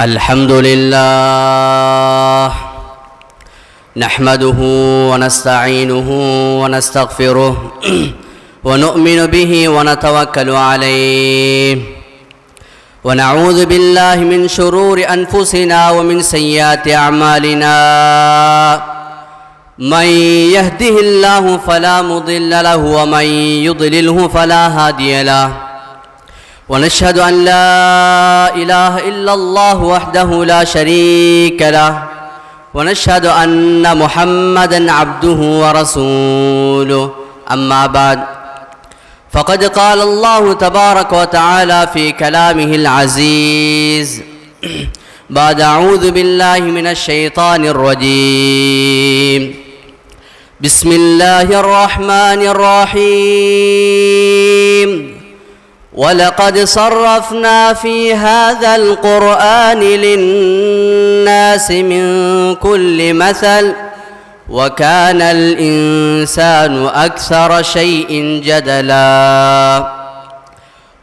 الحمد لله نحمده ونستعينه ونستغفره ونؤمن به ونتوكل عليه ونعوذ بالله من شرور أنفسنا ومن سيئات أعمالنا من يهده الله فلا مضل له ومن يضلله فلا هادي له ونشهد أن لا إله إلا الله وحده لا شريك له ونشهد أن محمدًا عبده ورسوله أما بعد فقد قال الله تبارك وتعالى في كلامه العزيز بعد أعوذ بالله من الشيطان الرجيم بسم الله الرحمن الرحيم ولقد صرفنا في هذا القرآن للناس من كل مثل وكان الإنسان أكثر شيء جدلا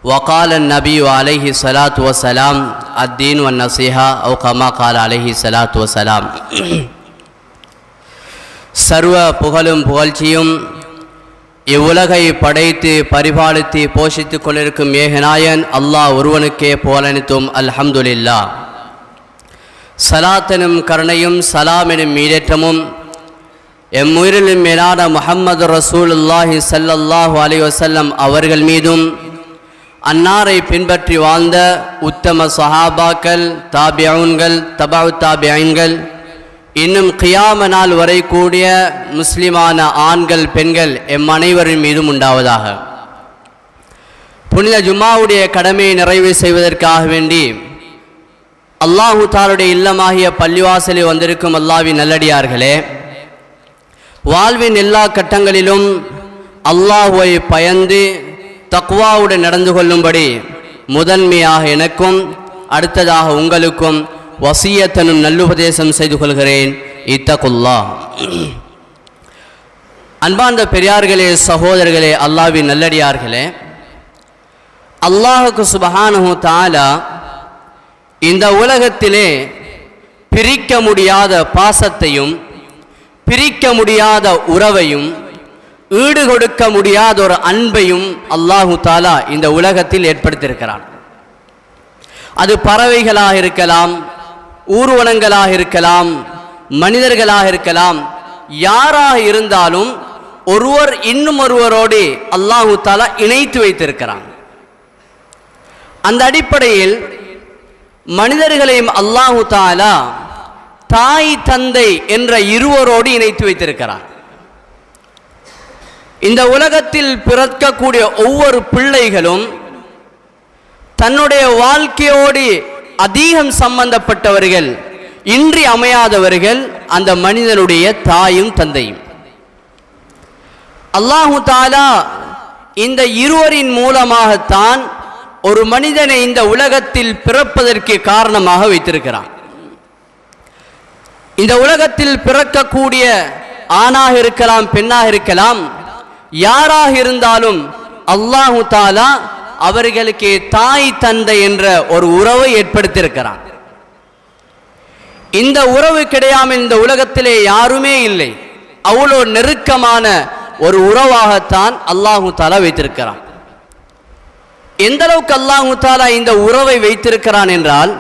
وقال النبي عليه الصلاة والسلام الدين والنصيحة أو كما قال عليه الصلاة والسلام சர்வ புகழும் புகழ்ச்சியும் இவ்வுலகை படைத்து பரிபாலித்து போஷித்துக் கொண்டிருக்கும் ஏகநாயன் அல்லாஹ் ஒருவனுக்கே புகழனைத்தும் அல்ஹம்துலில்லாஹ். சலாத்தெனும் கருணையும் சலாமெனும் மீடேற்றமும் எம்முயிரிலும் மேலான முஹம்மது ரசூலுல்லாஹி ஸல்லல்லாஹு அலைஹி வஸல்லம் அவர்கள் மீதும் அன்னாரை பின்பற்றி வாழ்ந்த உத்தம சஹாபாக்கள் தாபிஊன்கள் தபஉ தாபிஈன்கள் இன்னும் கியாம நாள் வரை கூடிய முஸ்லிமான ஆண்கள் பெண்கள் எம் அனைவரின் மீதும் உண்டாவதாக. புனித ஜும்மாவுடைய கடமையை நிறைவு செய்வதற்காக வேண்டி அல்லாஹு தஆலாவுடைய இல்லமாகிய பள்ளிவாசலில் வந்திருக்கும் அல்லாஹ்வின் நல்லடியார்களே, வாழ்வின் எல்லா கட்டங்களிலும் அல்லாஹ்வை பயந்து தக்வாவுடன் நடந்து கொள்ளும்படி முதன்மையாக எனக்கும் அடுத்ததாக உங்களுக்கும் வசியத்தனும் நல்லுபதேசம் செய்து கொள்கிறேன். இத்தகுல்லாஹ். அன்பார்ந்த பெரியார்களே, சகோதரர்களே, அல்லாஹ்வின் நல்லடியார்களே, அல்லாஹுக்கு சுப்ஹானஹு தஆலா இந்த உலகத்திலே பிரிக்க முடியாத பாசத்தையும் பிரிக்க முடியாத உறவையும் ஈடு கொடுக்க முடியாத ஒரு அன்பையும் அல்லாஹு தஆலா இந்த உலகத்தில் ஏற்படுத்தியிருக்கிறான். அது பறவைகளாக இருக்கலாம், ஊர்வனங்களாக இருக்கலாம், மனிதர்களாக இருக்கலாம், யாராக இருந்தாலும் ஒருவர் இன்னும் ஒருவரோடு அல்லாஹு தஆலா இணைத்து வைத்திருக்கிறான். அந்த அடிப்படையில் மனிதர்களையும் அல்லாஹு தஆலா தாய் தந்தை என்ற இருவரோடு இணைத்து வைத்திருக்கிறான். இந்த உலகத்தில் பிறக்கக்கூடிய ஒவ்வொரு பிள்ளைகளும் தன்னுடைய வாழ்க்கையோடு அதிகம் சம்பந்தப்பட்டவர்கள், இன்றி அமையாதவர்கள் அந்த மனிதனுடைய தாயும் தந்தையும். அல்லாஹு தஆலா இந்த இருவரின் மூலமாகத்தான் ஒரு மனிதனை இந்த உலகத்தில் பிறப்பதற்கு காரணமாக வைத்திருக்கிறான். இந்த உலகத்தில் பிறக்கக்கூடிய ஆணாக இருக்கலாம், பெண்ணாக இருக்கலாம், யாராக இருந்தாலும் அல்லாஹு தஆலா அவர்களுக்கு தாய் தந்தை என்ற ஒரு உறவை ஏற்படுத்தியிருக்கிறான். இந்த உறவு கிடையாமல் இந்த உலகத்திலே யாருமே இல்லை. அவ்வளோ நெருக்கமான ஒரு உறவாகத்தான் அல்லாஹு தஆலா வைத்திருக்கிறான். எந்த அளவுக்கு அல்லாஹு தஆலா இந்த உறவை வைத்திருக்கிறான் என்றால்,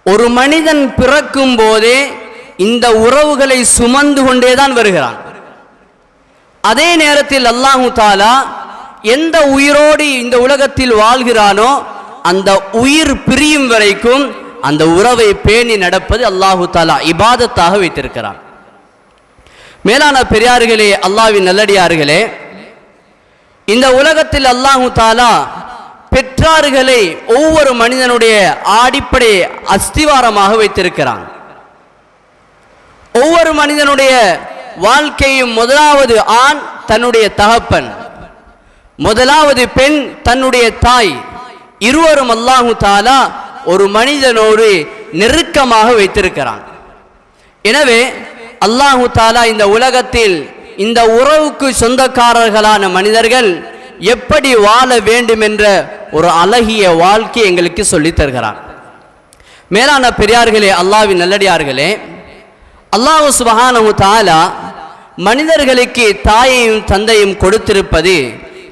ஒரு மனிதன் பிறக்கும் போதே இந்த உறவுகளை சுமந்து கொண்டேதான் வருகிறான். அதே நேரத்தில் அல்லாஹு தஆலா எந்த உயிரோடு இந்த உலகத்தில் வாழ்கிறானோ அந்த உயிர் பிரியும் வரைக்கும் அந்த உறவை பேணி நடப்பது அல்லாஹு தஆலா இபாதத்தாக வைத்திருக்கிறான். மேலான பெரியார்களே, அல்லாஹ்வின் நல்லடியார்களே, இந்த உலகத்தில் அல்லாஹு தஆலா பெற்றார்களை ஒவ்வொரு மனிதனுடைய அடிப்படை அஸ்திவாரமாக வைத்திருக்கிறான். ஒவ்வொரு மனிதனுடைய வாழ்க்கையும் முதலாவது ஆண் தன்னுடைய தகப்பன், முதலாவது பெண் தன்னுடைய தாய், இருவரும் அல்லாஹு தஆலா ஒரு மனிதனோடு நெருக்கமாக வைத்திருக்கிறான். எனவே அல்லாஹு தஆலா இந்த உலகத்தில் இந்த உறவுக்கு சொந்தக்காரர்களான மனிதர்கள் எப்படி வாழ வேண்டும் என்ற ஒரு அழகிய வாழ்க்கை எங்களுக்கு சொல்லித் தருகிறார். மேலான பெரியார்களே, அல்லாஹ்வின் நல்லடியார்களே, அல்லாஹ் சுப்ஹானஹு தஆலா மனிதர்களுக்கு தாயையும் தந்தையும் கொடுத்திருப்பது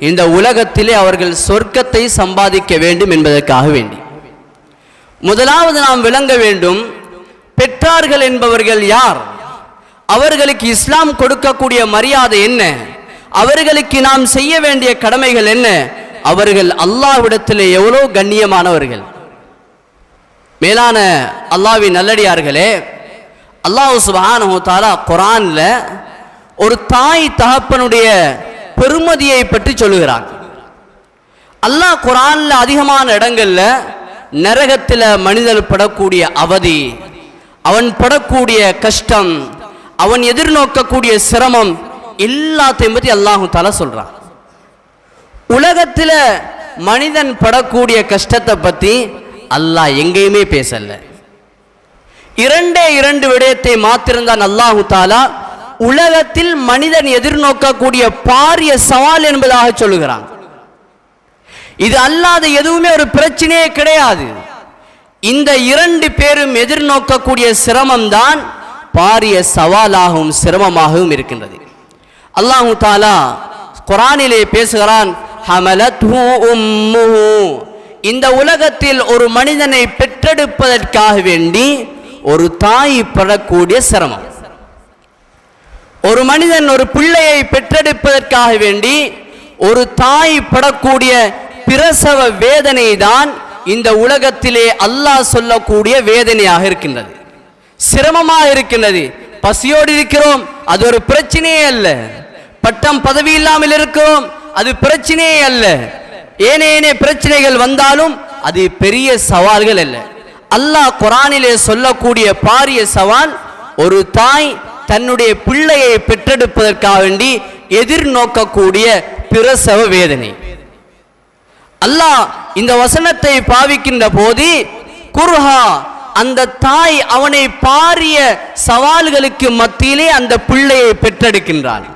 இந்த உலகத்திலே அவர்கள் சொர்க்கத்தை சம்பாதிக்க வேண்டும் என்பதற்காக வேண்டி. முதலாவது நாம் விளங்க வேண்டும், பெற்றார்கள் என்பவர்கள் யார், அவர்களுக்கு இஸ்லாம் கொடுக்கக்கூடிய மரியாதை என்ன, அவர்களுக்கு நாம் செய்ய வேண்டிய கடமைகள் என்ன, அவர்கள் அல்லாஹ்விடத்திலே எவ்வளோ கண்ணியமானவர்கள். மேலான அல்லாஹ்வின் நல்லடியார்களே, அல்லாஹ் சுப்ஹானஹு தஆலா குர்ஆன்ல ஒரு தாய் தகப்பனுடைய பெருமதியை பற்றி சொல்லுகிறான். அல்லாஹ் குர்ஆன்ல அதிகமான இடங்கள்ல நரகத்தில் மனிதன் படக்கூடிய அவதி, அவன் படக்கூடிய கஷ்டம், அவன் எதிர்நோக்கக்கூடிய சிரமம் எல்லாத்தையும் பற்றி அல்லாஹ் தஆலா சொல்றான். உலகத்தில் மனிதன் படக்கூடிய கஷ்டத்தை பற்றி அல்லாஹ் எங்கேயுமே பேசல. இரண்டு விடயத்தை மாத்திருந்தான் அல்லாஹ் தஆலா உலகத்தில் மனிதன் எதிர்நோக்கக்கூடிய பாரிய சவால் என்பதாக சொல்லுகிறான். இது அல்லாத எதுவுமே ஒரு பிரச்சனையே கிடையாது. இந்த இரண்டு பேரும் எதிர்நோக்கக்கூடிய சிரமம் தான் பாரிய சவாலாகவும் சிரமமாகவும் இருக்கின்றது. அல்லாஹ் தஆலா குர்ஆனிலே பேசுகிறான், ஹமலத்ஹு உம்முஹு, இந்த உலகத்தில் ஒரு மனிதனை பெற்றெடுப்பதற்காக வேண்டி ஒரு தாய் படக்கூடிய சிரமம், ஒரு மனிதன் ஒரு பிள்ளையை பெற்றெடுப்பதற்காக வேண்டி ஒரு தாய் படக்கூடிய பிரசவ வேதனை தான் இந்த உலகத்திலே அல்லாஹ் சொல்லக்கூடிய வேதனையாக இருக்கின்றது, சிரமமாக இருக்கின்றது. பசியோடு இருக்கிறோம், அது ஒரு பிரச்சனையே அல்ல. பட்டம் பதவி இல்லாமல் இருக்கிறோம், அது பிரச்சனையே அல்ல. ஏனே பிரச்சனைகள் வந்தாலும் அது பெரிய சவால்கள் அல்ல. அல்லாஹ் குர்ஆனிலே சொல்லக்கூடிய பாரிய சவால் ஒரு தாய் தன்னுடைய பிள்ளையை பெற்றெடுப்பதற்காக வேண்டி எதிர்நோக்கக்கூடிய பிரசவ வேதனை. அல்லாஹ் இந்த வசனத்தை பாவிக்கின்ற போது குர்ஹா, அந்த தாய் அவனை பாரிய சவால்களுக்கு மத்தியிலே அந்த பிள்ளையை பெற்றெடுக்கின்றான்.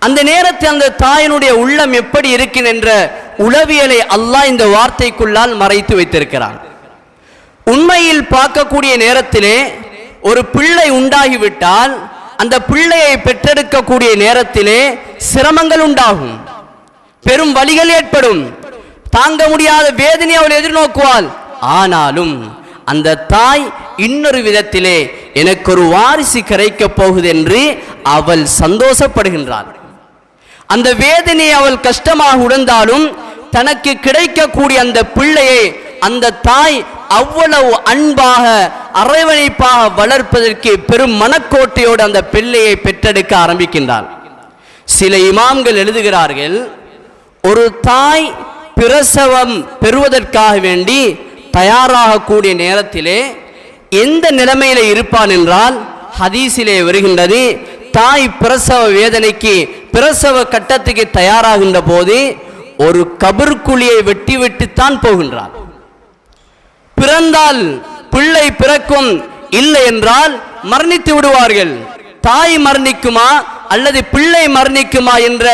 அந்த நேரத்தில் அந்த தாயினுடைய உள்ளம் எப்படி இருக்கும் என்ற உளவியலை அல்லாஹ் இந்த வார்த்தைக்குள்ளால் மறைத்து வைத்திருக்கிறான். உண்மையில் பார்க்கக்கூடிய நேரத்திலே ஒரு பிள்ளை உண்டாகிவிட்டால் அந்த பிள்ளையை பெற்றெடுக்கக்கூடிய நேரத்திலே சிரமங்கள் உண்டாகும், பெரும் வலிகள் ஏற்படும், தாங்க முடியாத வேதனை அவள் எதிர்நோக்குவாள். ஆனாலும் அந்த தாய் இன்னொரு விதத்திலே எனக்கு ஒரு வாரிசு கிடைக்கப் போகுது என்று அவள் சந்தோஷப்படுகின்றாள். அந்த வேதனை அவள் கஷ்டமாக உணர்ந்தாலும் தனக்கு கிடைக்கக்கூடிய அந்த பிள்ளையை அந்த தாய் அவ்வளவு அன்பாக அரவணைப்பாக வளர்ப்பதற்கு பெரும் மனக்கோட்டையோடு அந்த பிள்ளையை பெற்றெடுக்க ஆரம்பிக்கின்றாள். சில இமாம்கள் எழுதுகிறார்கள், ஒரு தாய் பிரசவம் பெறுவதற்காக வேண்டி தயாராகக்கூடிய நேரத்திலே எந்த நிலைமையில இருப்பான் என்றால், ஹதீஸிலே வருகின்றது, தாய் பிரசவ வேதனைக்கு பிரசவ கட்டத்துக்கு தயாராகின்ற போது ஒரு கபர்குழியை வெட்டி விட்டுத்தான் போகின்றார். பிறந்தால் பிள்ளை பிறக்கும், இல்லை என்றால் மரணித்து விடுவார்கள். தாய் மரணிக்குமா அல்லது பிள்ளை மரணிக்குமா என்ற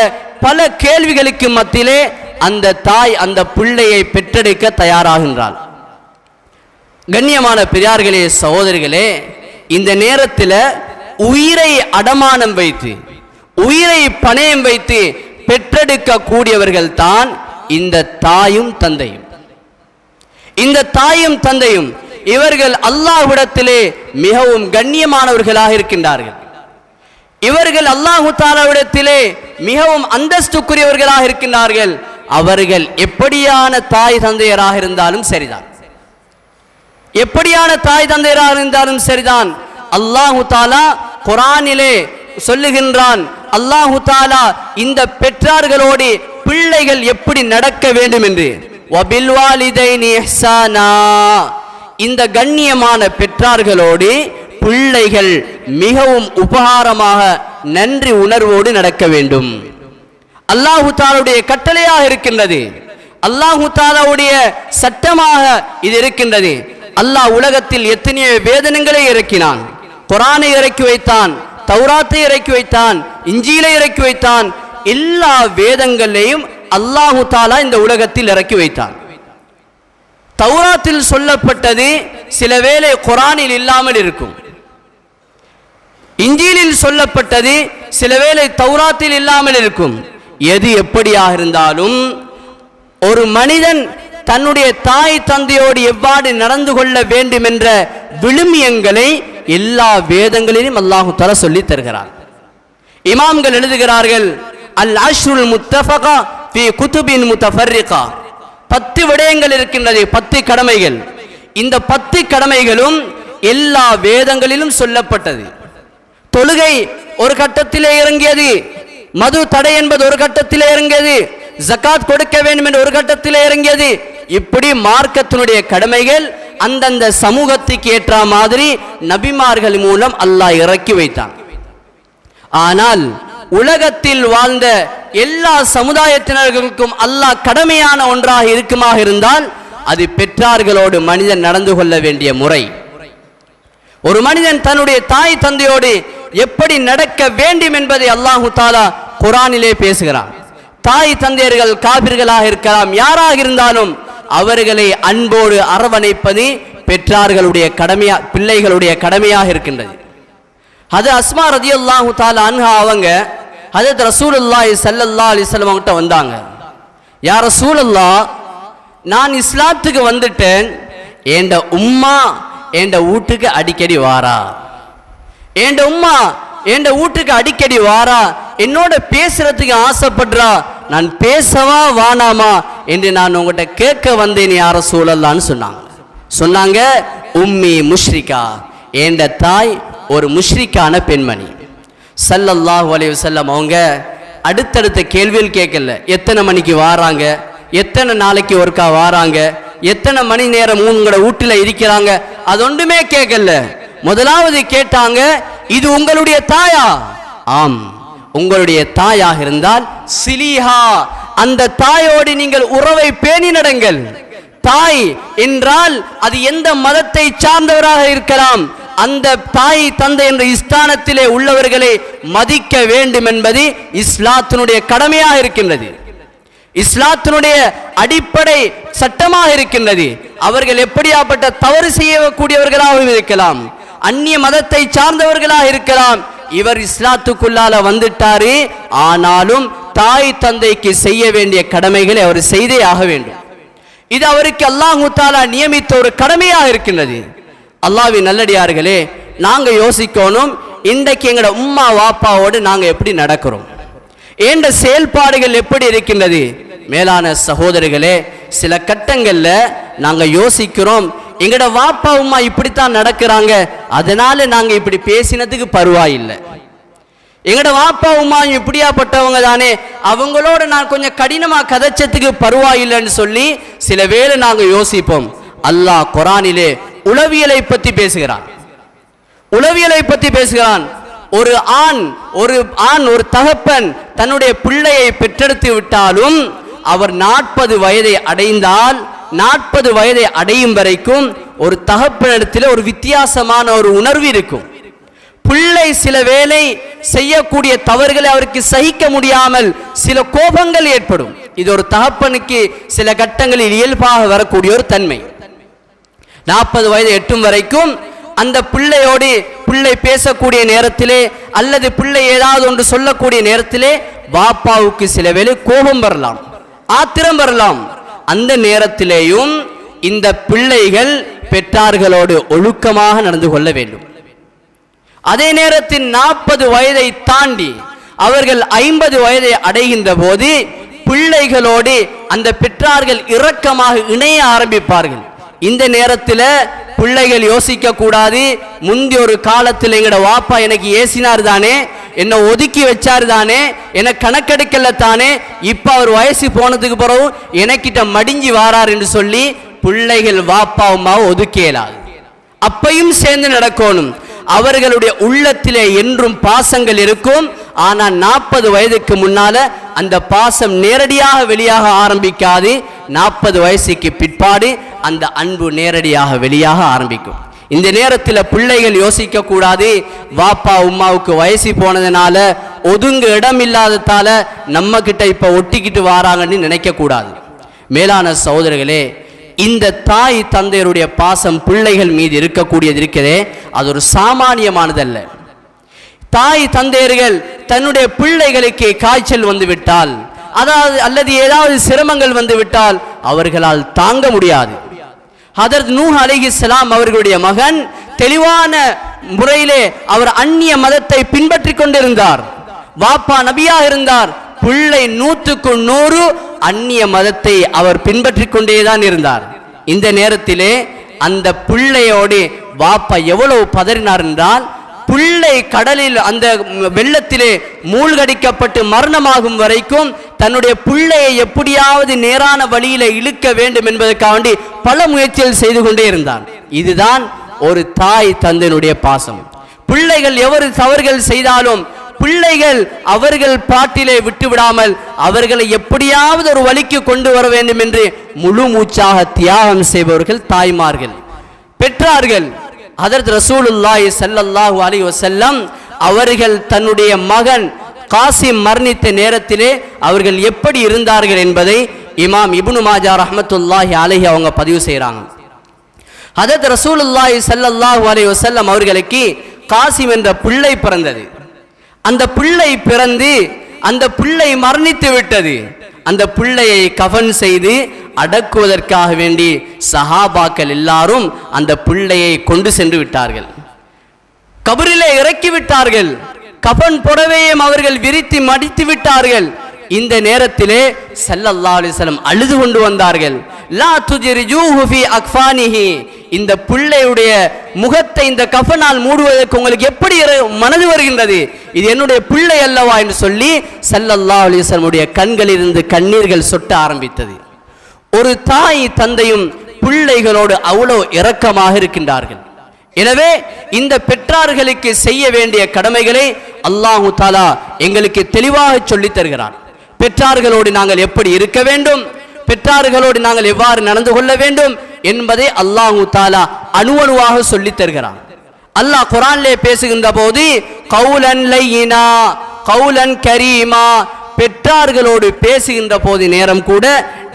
பல கேள்விகளுக்கு மத்தியிலே அந்த தாய் அந்த பிள்ளையை பெற்றெடுக்க தயாராகின்றாள். கண்ணியமான பெரியார்களே, சகோதரிகளே, இந்த நேரத்தில் உயிரை அடமானம் வைத்து உயிரை பணயம் வைத்து பெற்றெடுக்க கூடியவர்கள் தான் இந்த தாயும் தந்தையும். இந்த தாயும் தந்தையும் இவர்கள் அல்லாஹ்விடத்திலே மிகவும் கண்ணியமானவர்களாக இருக்கின்றார்கள். இவர்கள் அல்லாஹ் தஆலாவிடத்திலே மிகவும் அந்தஸ்துக்குரியவர்களாக இருக்கின்றார்கள். அவர்கள் எப்படியான தாய் தந்தையராக இருந்தாலும் சரிதான், எப்படியான தாய் தந்தையராக இருந்தாலும் சரிதான். அல்லாஹ் தஆலா குர்ஆனிலே சொல்லுகின்றான், அல்லாஹ் தஆலா இந்த பெற்றார்களோடு பிள்ளைகள் எப்படி நடக்க வேண்டும் என்று. வபில்வாலிதைனி இஹ்சானா, இந்த கண்ணியமான பெற்றார்களோடு பிள்ளைகள் மிகவும் உபகாரமாக நன்றி உணர்வோடு நடக்க வேண்டும். அல்லாஹ் தஆலாவுடைய கட்டளையாக இருக்கின்றது, அல்லாஹ் தஆலாவுடைய சட்டமாக இது இருக்கின்றது. அல்லாஹ் உலகத்தில் எத்தனையோ வேதனங்களை இறக்கினான். குர்ஆனை இறக்கி வைத்தான், தௌராத்தை இறக்கி வைத்தான், இஞ்சிலை இறக்கி வைத்தான். எல்லா வேதங்களையும் அல்லாஹ் தஆலா இந்த உலகத்தில் இறக்கி வைத்தான். தௌராத்தில் சொல்லப்பட்டது சில வேளை குர்ஆனில் இல்லாமல் இருக்கும். இன்ஜீலில் சொல்லப்பட்டது சில வேளை தௌராத்தில் இல்லாமல் இருக்கும். எது எப்படியாக இருந்தாலும் ஒரு மனிதன் தன்னுடைய தாய் தந்தையோடு எவ்வாறு நடந்து கொள்ள வேண்டும் என்ற விழுமியங்களை எல்லா வேதங்களிலும் அல்லாஹு தஆலா சொல்லி தருகிறார். இமாம்கள் எழுதுகிறார்கள், அல் அஷ்ருல் முத்தஃபகா ஃபீ குதுபின் முத்தஃபர்ரிகா, 10 விடயங்கள் இருக்கின்றது, 10 கடமைகள். இந்த 10 கடமைகளும் எல்லா வேதங்களிலும் சொல்லப்பட்டது. தொழுகை ஒரு கட்டத்திலே இறங்கியது, மது தடை என்பது ஒரு கட்டத்திலே இறங்கியது, ஜகாத் கொடுக்க வேண்டும் என்று ஒரு கட்டத்திலே இறங்கியது. இப்படி மார்க்கத்தினுடைய கடமைகள் அந்தந்த சமூகத்துக்கு ஏற்ற மாதிரி நபிமார்கள் மூலம் அல்லாஹ் இறக்கி வைத்தான். ஆனால் உலகத்தில் வாழ்ந்த எல்லா சமுதாயத்தினர்களுக்கும் அல்லாஹ் கடமையான ஒன்றாக இருக்குமாக இருந்தால் அது பெற்றார்களோடு மனிதன் நடந்து கொள்ள வேண்டிய முறை. ஒரு மனிதன் தன்னுடைய தாய் தந்தையோடு எப்படி நடக்க வேண்டும் என்பதை அல்லாஹு தஆலா குர்ஆனிலே பேசுகிறான். தாய் தந்தையர்கள் காபிர்களாக இருக்கலாம், யாராக இருந்தாலும் அவர்களை அன்போடு அரவணைப்பது பெற்றார்களுடைய கடமையா, பிள்ளைகளுடைய கடமையாக இருக்கின்றது. அது அஸ்மா ரலியல்லாஹு தஆலா அன்ஹா அவங்க ஹஜ்ரத் ரசூலுல்லாஹி ஸல்லல்லாஹு அலைஹி வஸல்லம் கிட்ட வந்தாங்க. யா ரசூலுல்லாஹ், நான் இஸ்லாத்துக்கு வந்துட்டேன், என்ற உம்மா என்ற வீட்டுக்கு அடிக்கடி வாரா, என்ற உம்மா என்ற வீட்டுக்கு அடிக்கடி வாரா, என்னோட பேசுறதுக்கு ஆசைப்படுறா, நான் பேசவா வானாமா என்று நான் உங்கள்கிட்ட கேட்க வந்தேன் யா ரசூலல்லாஹ்னு சொன்னாங்க. உம்மி முஷ்ரிகா, என்ற தாய் ஒரு முஷ்ரிக்கான பெண்மணி. ஸல்லல்லாஹு அலைஹி வஸல்லம் அவங்க அடுத்தடுத்த கேள்வியில் கேட்கல, எத்தனை மணிக்கு வாராங்க, எத்தனை நாளைக்கு ஒருக்கா வாராங்க, எத்தனை மணி நேரம் உங்களோட வீட்டில் இருக்கிறாங்க, அது ஒன்றுமே கேட்கல. முதலாவது கேட்டாங்க, இது உங்களுடைய தாயா? ஆம், உங்களுடைய தாயாக இருந்தால் சிலிஹா, அந்த தாயோடு நீங்கள் உறவை பேணி நடங்கள். தாய் என்றால் அது எந்த மதத்தை சார்ந்தவராக இருக்கலாம், அந்த தாய் தந்தை என்ற ஸ்தானத்திலே உள்ளவர்களை மதிக்க வேண்டும் என்பது இஸ்லாத்தினுடைய கடமையாக இருக்கின்றது, இஸ்லாத்தினுடைய அடிப்படை சட்டமாக இருக்கின்றது. அவர்கள் எப்படியாப்பட்ட தவறு செய்யக்கூடியவர்களாக இருக்கலாம், அந்நிய மதத்தை சார்ந்தவர்களாக இருக்கலாம், இவர் இஸ்லாத்துக்குள்ளால வந்துட்டாரு, ஆனாலும் தாய் தந்தைக்கு செய்ய வேண்டிய கடமைகளை அவர் செய்தே ஆக வேண்டும். இது அவருக்கு அல்லாஹ் தஆலா நியமித்த ஒரு கடமையாக இருக்கின்றது. அல்லாஹ்வின் நல்லடியார்களே, நாங்க யோசிக்கணும், இன்றைக்கு எங்களோட உம்மா வாப்பாவோடு நாங்க எப்படி நடக்கிறோம், என்ற செயல்பாடுகள் எப்படி இருக்கின்றது. மேலான சகோதரர்களே, சில கட்டங்கள்ல நாங்க யோசிக்கிறோம், எங்கட வாப்பா உம்மா இப்படித்தான் நடக்கிறாங்க, அதனால நாங்க இப்படி பேசினதுக்கு பரவாயில்லை, எங்கட வாப்பா உம்மா இப்படியாப்பட்டவங்க தானே, அவங்களோட நான் கொஞ்சம் கடினமா கதைச்சதுக்கு பரவாயில்லைன்னு சொல்லி சில வேளை நாங்க யோசிப்போம். அல்லாஹ் குர்ஆனிலே உளவியலை பற்றி பேசுகிறான், உளவியலை பற்றி பேசுகிறான். ஒரு ஆண் ஒரு தகப்பன் தன்னுடைய பிள்ளையை பெற்றெடுத்து விட்டாலும் அவர் 40 வயதை அடைந்தால் 40 வயதை அடையும் வரைக்கும் ஒரு தகப்பனிடத்தில் ஒரு வித்தியாசமான ஒரு உணர்வு இருக்கும். பிள்ளை சில வேளை செய்யக்கூடிய தவறுகளை அவருக்கு சகிக்க முடியாமல் சில கோபங்கள் ஏற்படும். இது ஒரு தகப்பனுக்கு சில கட்டங்களில் இயல்பாக வரக்கூடிய ஒரு தன்மை. 40 வயது எட்டும் வரைக்கும் அந்த பிள்ளையோடு பிள்ளை பேசக்கூடிய நேரத்திலே அல்லது பிள்ளை ஏதாவது ஒன்று சொல்லக்கூடிய நேரத்திலே பாப்பாவுக்கு சில வேளை கோபம் வரலாம், ஆத்திரம் வரலாம். அந்த நேரத்திலேயும் இந்த பிள்ளைகள் பெற்றார்களோடு ஒழுக்கமாக நடந்து கொள்ள வேண்டும். அதே நேரத்தில் 40 வயதை தாண்டி அவர்கள் 50 வயதை அடைகின்ற போது பிள்ளைகளோடு அந்த பெற்றார்கள் இரக்கமாக இணைய ஆரம்பிப்பார்கள். இந்த நேரத்தில் பிள்ளைகள் யோசிக்க கூடாது, முந்தி ஒரு காலத்தில் எங்கட வாப்பா எனக்கு ஏசினார் தானே, என்னை ஒதுக்கி வச்சார் தானே, என்னை கணக்கெடுக்கல தானே, இப்போ அவர் வயசு போனதுக்கு பிறகு எனக்கிட்ட மடிஞ்சி வாரார் என்று சொல்லி பிள்ளைகள் வாப்பா அம்மாவை ஒதுக்கியலாது. அப்பையும் சேர்ந்து நடக்கணும். அவர்களுடைய உள்ளத்திலே என்றும் பாசங்கள் இருக்கும். ஆனால் 40 வயதுக்கு முன்னால அந்த பாசம் நேரடியாக வெளியாக ஆரம்பிக்காது. 40 வயசுக்கு பிற்பாடு அந்த அன்பு நேரடியாக வெளியாக ஆரம்பிக்கும். இந்த நேரத்தில் பிள்ளைகள் யோசிக்க கூடாது, வாப்பா உம்மாவுக்கு வயசு போனதுனால ஒதுங்க இடம் இல்லாததால நம்ம கிட்ட இப்ப ஒட்டிக்கிட்டு வாராங்கன்னு நினைக்க கூடாது. மேலான சகோதரர்களே, இந்த தாய் தந்தையருடைய பாசம் பிள்ளைகள் மீது இருக்கக்கூடியது இருக்கிறதே, அது ஒரு சாமானியமானதல்ல. தாய் தந்தையர்கள் தன்னுடைய பிள்ளைகளுக்கு காய்ச்சல் வந்துவிட்டால், அதாவது அல்லது ஏதாவது சிரமங்கள் வந்துவிட்டால் அவர்களால் தாங்க முடியாது. ஹதரத் நூஹ் அலைஹிஸ்ஸலாம் அவர்களுடைய மகன் தெளிவான முறையிலே அவர் அந்நிய மதத்தை பின்பற்றி கொண்டிருந்தார். வாப்பா நபியாக இருந்தார், பிள்ளை 100க்கு 100 அந்நிய மதத்தை அவர் பின்பற்றி கொண்டேதான் இருந்தார். இந்த நேரத்திலே அந்த பிள்ளையோடு வாப்பா எவ்வளவு பதறினார் என்றால், பிள்ளை கடலில் அந்த வெள்ளத்திலே மூழ்கடிக்கப்பட்டு மரணமாகும் வரைக்கும் தன்னுடைய பிள்ளையை எப்படியாவது நேரான வழியில இழுக்க வேண்டும் என்பதற்காக பல முயற்சிகள் செய்து கொண்டே இருந்தான். இதுதான் ஒரு தாய் தந்தையினுடைய பாசம். பிள்ளைகள் எவரு தவறுகள் செய்தாலும் பிள்ளைகள் அவர்கள் பாட்டிலே விட்டுவிடாமல் அவர்களை எப்படியாவது ஒரு வழிக்கு கொண்டு வர வேண்டும் என்று முழு மூச்சாக தியாகம் செய்பவர்கள் தாய்மார்கள், பெற்றார்கள். ஹதரத் ரசூலுல்லாஹி ஸல்லல்லாஹு அலைஹி வஸல்லம் அவர்கள் தன்னுடைய மகன் காசிம் மரணித்த நேரத்திலே அவர்கள் எப்படி இருந்தார்கள் என்பதை இமாம் இப்னு மாஜா ரஹ்மத்துல்லாஹி அலைஹி அவங்க பதிவு செய்கிறாங்க. ஹதரத் ரசூலுல்லாஹி ஸல்லல்லாஹு அலைஹி வஸல்லம் அவர்களுக்கு காசிம் என்ற பிள்ளை பிறந்தது. அந்த பிள்ளை பிறந்து அந்த பிள்ளை மரணித்து விட்டது. அந்த பிள்ளையை கஃன் செய்து அடக்குவதற்காக வேண்டி சஹாபாக்கள் எல்லாரும் அந்த பிள்ளையை கொண்டு சென்று விட்டார்கள். கபரிலே இறக்கி விட்டார்கள். கஃன் புடவையும் அவர்கள் விரித்து மடித்து விட்டார்கள். இந்த நேரத்திலே ஸல்லல்லாஹு அலைஹி வஸல்லம் அழுது கொண்டு வந்தார்கள். லா துஜ்ரிஜூஹு ஃபீ அக்ஃபானிஹி, இந்த பிள்ளையுடைய முகத்தை இந்த கஃனால் மூடுவதற்கு உங்களுக்கு எப்படி மனது வருகின்றது? இது என்னுடைய பிள்ளை அல்லவா என்று சொல்லி ஸல்லல்லாஹு அலைஹி வஸல்லம் உடைய கண்களிலிருந்து கண்ணீர்கள் சொட்ட ஆரம்பித்தது. ஒரு தாய் தந்தையும் பிள்ளைகளோடு அவ்வளோ இரக்கமாக இருக்கின்றார்கள். எனவே இந்த பெற்றார்களுக்கு செய்ய வேண்டிய கடமைகளை அல்லாஹு தஆலா எங்களுக்கு தெளிவாக சொல்லித் தருகிறார். பெற்றார்களோடு நாங்கள் எப்படி இருக்க வேண்டும், பெற்றார்களோடு நாங்கள் எவ்வாறு நடந்து கொள்ள வேண்டும் என்பதை அல்லாஹு தஆலா அணுவணுவாக சொல்லித் தருகிறார். அல்லாஹ் குர்ஆனிலே பேசுகின்ற போது கௌலன் லையினா கௌலன் கரீமா, பெற்றார்களோடு பேசுகின்ற போது நேரம் கூட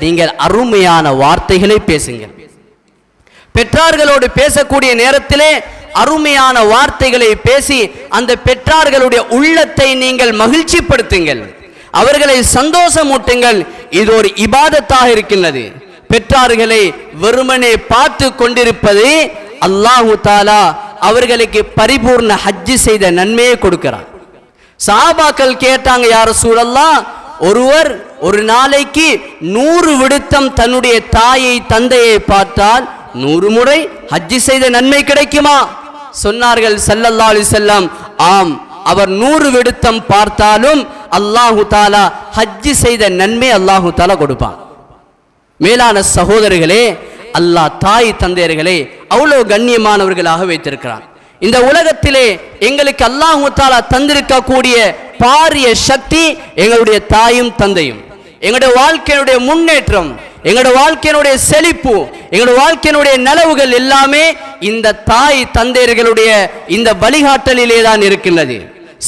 நீங்கள் அருமையான வார்த்தைகளை பேசுங்கள். பெற்றார்களோடு பேசக்கூடிய நேரத்திலே அருமையான வார்த்தைகளை பேசி அந்த பெற்றார்களுடைய உள்ளத்தை நீங்கள் மகிழ்ச்சிப்படுத்துங்கள், அவர்களை சந்தோஷமூட்டுங்கள். இது ஒரு இபாதத்தாக இருக்கின்றது. பெற்றார்களை வெறுமனே பார்த்து கொண்டிருப்பது அல்லாஹு தஆலா அவர்களுக்கு பரிபூர்ண ஹஜ் செய்த நன்மையை கொடுக்கிறார். சஹாபாக்கள் கேட்டாங்க, யா ரசூலல்லாஹ், ஒருவர் ஒரு நாளைக்கு 100 விடுத்தம் தன்னுடைய தாயை தந்தையை பார்த்தால் 100 முறை ஹஜ் செய்த நன்மை கிடைக்குமா? சொன்னார்கள் ஸல்லல்லாஹு அலைஹி வஸல்லம், ஆம், அவர் 100 விடுத்தம் பார்த்தாலும் அல்லாஹு தஆலா ஹஜ் செய்த நன்மை அல்லாஹு தஆலா கொடுப்பான். மேலான சகோதரர்களே, அல்லாஹ் தாய் தந்தையர்களே அவ்வளோ கண்ணியமானவர்களாக வைத்திருக்கிறான். இந்த உலகத்திலே எங்களுக்கு அல்லாஹு தஆலா தந்திருக்கக்கூடிய பாரிய சக்தி எங்களுடைய தாயும் தந்தையும். எங்களுடைய வாழ்க்கையினுடைய முன்னேற்றம், எங்களுடைய வாழ்க்கையினுடைய செழிப்பு, எங்களுடைய வாழ்க்கையினுடைய நலவுகள் எல்லாமே இந்த தாய் தந்தையர்களுடைய இந்த வழிகாட்டலிலே தான் இருக்கின்றது.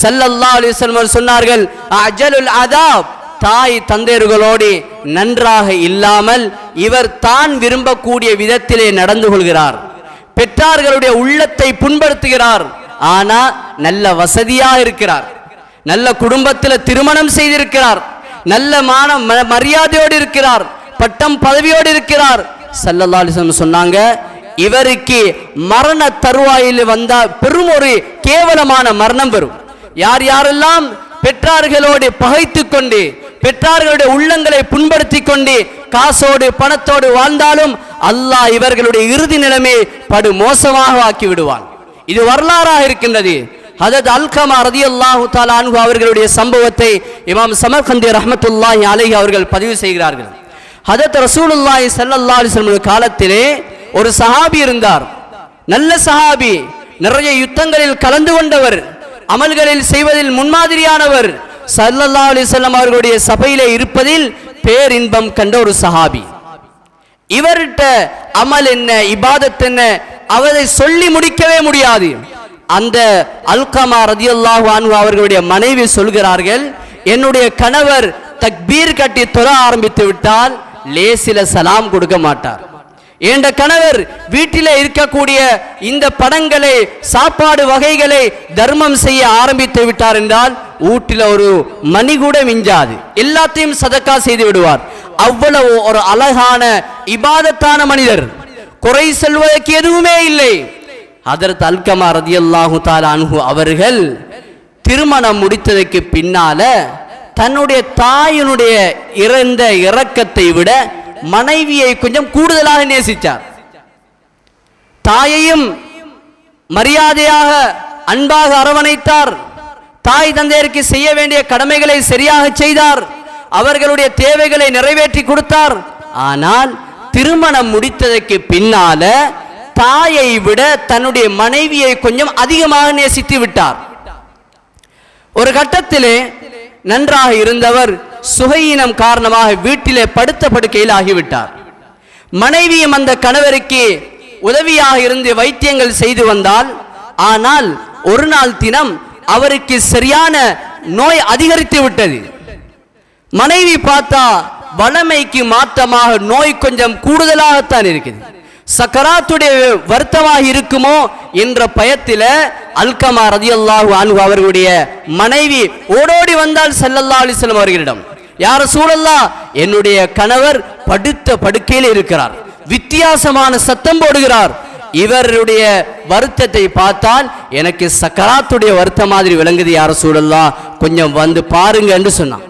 ஸல்லல்லாஹு அலைஹி வஸல்லம் சொன்னார்கள், அஜலுல் அதாப், தாய் தந்தையர்களோடு நன்றாக இல்லாமல் இவர் தான் விரும்பக்கூடிய விதத்திலே நடந்து கொள்கிறார், பெற்றார்களுடைய உள்ளத்தை புண்படுத்துகிறார். ஆனா நல்ல வசதியா இருக்கிறார், நல்ல குடும்பத்தில் திருமணம் செய்திருக்கிறார், நல்ல மரியாதையோடு இருக்கிறார், பட்டம் பதவியோடு இருக்கிறார். ஸல்லல்லாஹு அலைஹி வஸல்லம் சொன்னாங்க, இவருக்கு மரண தருவாயில் வந்தா பெரும் ஒரு கேவலமான மரணம் வரும். யார் யாரெல்லாம் பெற்றார்களோடு பகைத்து கொண்டு பெற்றார்களுடைய உள்ளங்களை புண்படுத்தி கொண்டு காசோடு பணத்தோடு வாழ்ந்தாலும் அல்லாஹ் இவர்களுடைய இறுதி நிலைமை படு மோசமாக ஆக்கி விடுவான். இது வரலாறாக இருக்கின்றது. ஹதரத் அல்கமா ரலியல்லாஹு தஆலா அன்ஹு அவர்களுடைய சம்பவத்தை இமாம் சமர்கந்தி ரஹ்மத்துல்லாஹி அலைஹி அவர்கள் பதிவு செய்கிறார்கள். ஹதரத் ரசூலுல்லாஹி ஸல்லல்லாஹு அலைஹி வஸல்லம் காலத்திலே ஒரு சஹாபி இருந்தார். நல்ல சஹாபி, நிறைய யுத்தங்களில் கலந்து கொண்டவர், அமல்களில் செய்வதில் முன்மாதிரியானவர், ஸல்லல்லாஹு அலைஹி வஸல்லம் அவர்களுடைய சபையிலே இருப்பதில் பேரின்பம் கண்ட ஒரு சஹாபி. இவர்கிட்ட அமல் என்ன, இபாதத் என்ன, அவரை சொல்லி முடிக்கவே முடியாது. அந்த அல்கமா ரலியல்லாஹு அன்ஹு அவர்களுடைய மனைவி சொல்கிறார்கள், என்னுடைய கணவர் தக்பீர் கட்டி தொழ ஆரம்பித்து விட்டால் லேசில சலாம் கொடுக்க மாட்டார். என்ற கணவர் வீட்டிலே இருக்கக்கூடிய இந்த பணங்களை, சாப்பாடு வகைகளை தர்மம் செய்ய ஆரம்பித்து விட்டார் என்றால் வீட்டில் ஒரு மணி கூட மிஞ்சாது, எல்லாத்தையும் சதக்கா செய்து விடுவார். அவ்வளவு ஒரு அழகான இபாதத்தான மனிதர், குறை சொல்வதற்கு எதுவுமே இல்லை. ஹதரத் அல்கமா ரதியல்லாஹு தஆலா அன்ஹு அவர்கள் திருமணம் முடித்ததற்கு பின்னால தன்னுடைய தாயினுடைய இறந்த இரக்கத்தை விட மனைவியை கொஞ்சம் கூடுதலாக நேசித்தார். தாயையும் மரியாதையாக அன்பாக அரவணைத்தார். தாய் தந்தையருக்கு செய்ய வேண்டிய கடமைகளை சரியாக செய்தார். அவர்களுடைய தேவைகளை நிறைவேற்றி கொடுத்தார். ஆனால் திருமணம் முடித்ததற்கு பின்னால தாயை விட தன்னுடைய மனைவியை கொஞ்சம் அதிகமாக நேசித்து விட்டார். ஒரு கட்டத்திலே நன்றாக இருந்தவர் சுகையினம் காரணமாக வீட்டிலே படுத்த படுக்கையில் ஆகிவிட்டார். மனைவியும் அந்த கணவருக்கு உதவியாக இருந்து வைத்தியங்கள் செய்து வந்தால், ஆனால் ஒரு நாள் தினம் அவருக்கு சரியான நோய் அதிகரித்து விட்டது. மனைவி பார்த்தா வளமைக்கு மாற்றமாக நோய் கொஞ்சம் கூடுதலாகத்தான் இருக்குது. சக்கராத்துடைய வருத்தமாக இருக்குமோ என்ற பயத்தில் அல்கமா ரதியல்லாஹு அன்ஹு அவர்களுடைய மனைவி ஓடோடி வந்தால் ஸல்லல்லாஹு அலைஹி வஸல்லம் அவர்களிடம், யா ரசூலல்லாஹ், என்னுடைய கணவர் படுத்த படுக்கையில் இருக்கிறார், வித்தியாசமான சத்தம் போடுகிறார், இவருடைய வருத்தத்தை பார்த்தால் எனக்கு சக்கராத்துடைய வருத்தம் மாதிரி விளங்குது, யா ரசூலல்லாஹ், கொஞ்சம் வந்து பாருங்க என்று சொன்னார்.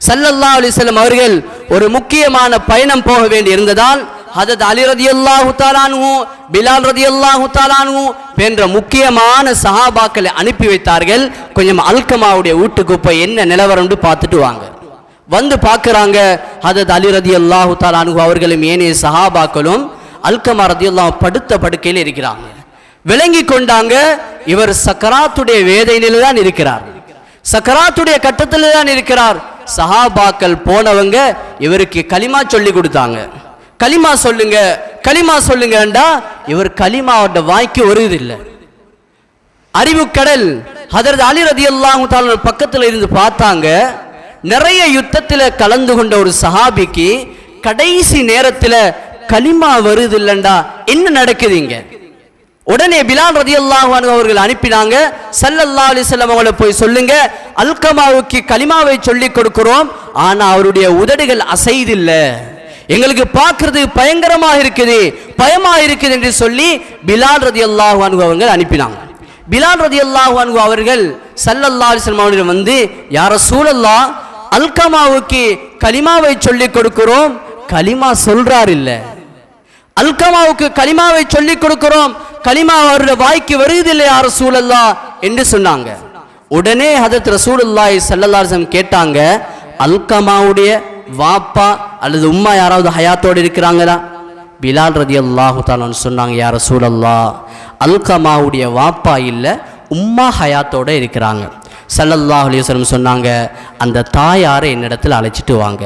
ஸல்லல்லாஹு அலைஹி வஸல்லம் அவர்கள் ஒரு முக்கியமான பயணம் போக வேண்டி இருந்ததால் ஹதரத் அலி ரதியல்லாஹு தஆலா அன்ஹு, பிலால் ரதியல்லாஹு தஆலா அன்ஹு போன்ற முக்கியமான சஹாபாக்களை அனுப்பி வைத்தார்கள். கொஞ்சம் அல்கமாவுடைய வீட்டுக்கு போய் என்ன நிலவரம் பார்த்துட்டு வாங்க. வந்து பார்க்குறாங்க. ஹதரத் அலி ரதியல்லாஹு தஆலா அன்ஹு அவர்களும் ஏனைய சஹாபாக்களும் அல்கமா ரதியல்லாஹு படுத்த படுக்கையில் இருக்கிறாங்க. விளங்கி கொண்டாங்க, இவர் சக்கராத்துடைய வேதனையில தான் இருக்கிறார், சக்கராத்துடைய கட்டத்தில் தான் இருக்கிறார். சஹாபாக்கள் போனவங்க இவருக்கு கலிமா சொல்லி கொடுத்தாங்க. கலிமா சொல்லுங்க, கலிமா சொல்லுங்கண்டா இவர் கலிமாவோட வாய்க்கு வருவதில்லை. அறிவு கடல். ஹதரத் அலி ரதியல்லாஹு தஆலா பக்கத்தில் இருந்து பார்த்தாங்க. நிறைய யுத்தத்தில் கலந்து கொண்ட ஒரு சஹாபிக்கு கடைசி நேரத்தில் கலிமா வருதில்லண்டா என்ன நடக்குதுங்க? உடனே பிலால் ரதியல்லாஹு அன்ஹு அவர்கள் அனுப்பினாங்க. ஸல்லல்லாஹு அலைஹி வஸல்லம் அவங்களை போய் சொல்லுங்க, அல்கமாவுக்கு கலிமாவை சொல்லி கொடுக்கிறோம், ஆனா அவருடைய உதடுகள் அசைதில்லை, எங்களுக்கு பார்க்கிறது பயங்கரமாக இருக்குது, பயமாக இருக்குது என்று சொல்லி பிலால் ரதியல்லாஹு அன்ஹு அவர்கள் அனுப்பினாங்க. பிலால் ரதியல்லாஹு அன்ஹு அவர்கள் ஸல்லல்லாஹு அலைஹி வஸல்லம் அவர்கள் வந்து, யா ரசூலல்லாஹ், அல்கமாவுக்கு கலிமாவை சொல்லி கொடுக்கிறோம், கலிமா சொல்றார் இல்ல, அல்கமாவுக்கு கலிமாவை சொல்லி கொடுக்கிறோம், கலிமா அவருடைய வாய்க்கு வருவதில்லை யா ரசூலல்லாஹ் என்று சொன்னாங்க. உடனே ஹதரத் ரசூலுல்லாஹி ஸல்லல்லாஹு அலைஹி வஸல்லம் கேட்டாங்க, அல்கமாவுடைய வாப்பா அல்லது உம்மா யாராவது ஹயாத்தோடு இருக்கிறாங்களா? பிலால் ரதியல்லாஹு தஆலா சொன்னாங்க, யா ரசூலல்லாஹ், அல்கமாவுடைய வாப்பா இல்லை, உம்மா ஹயாத்தோட இருக்கிறாங்க. ஸல்லல்லாஹு அலைஹி வஸல்லம் சொன்னாங்க, அந்த தாயாரை என்னிடத்தில் அழைச்சிட்டு வாங்க.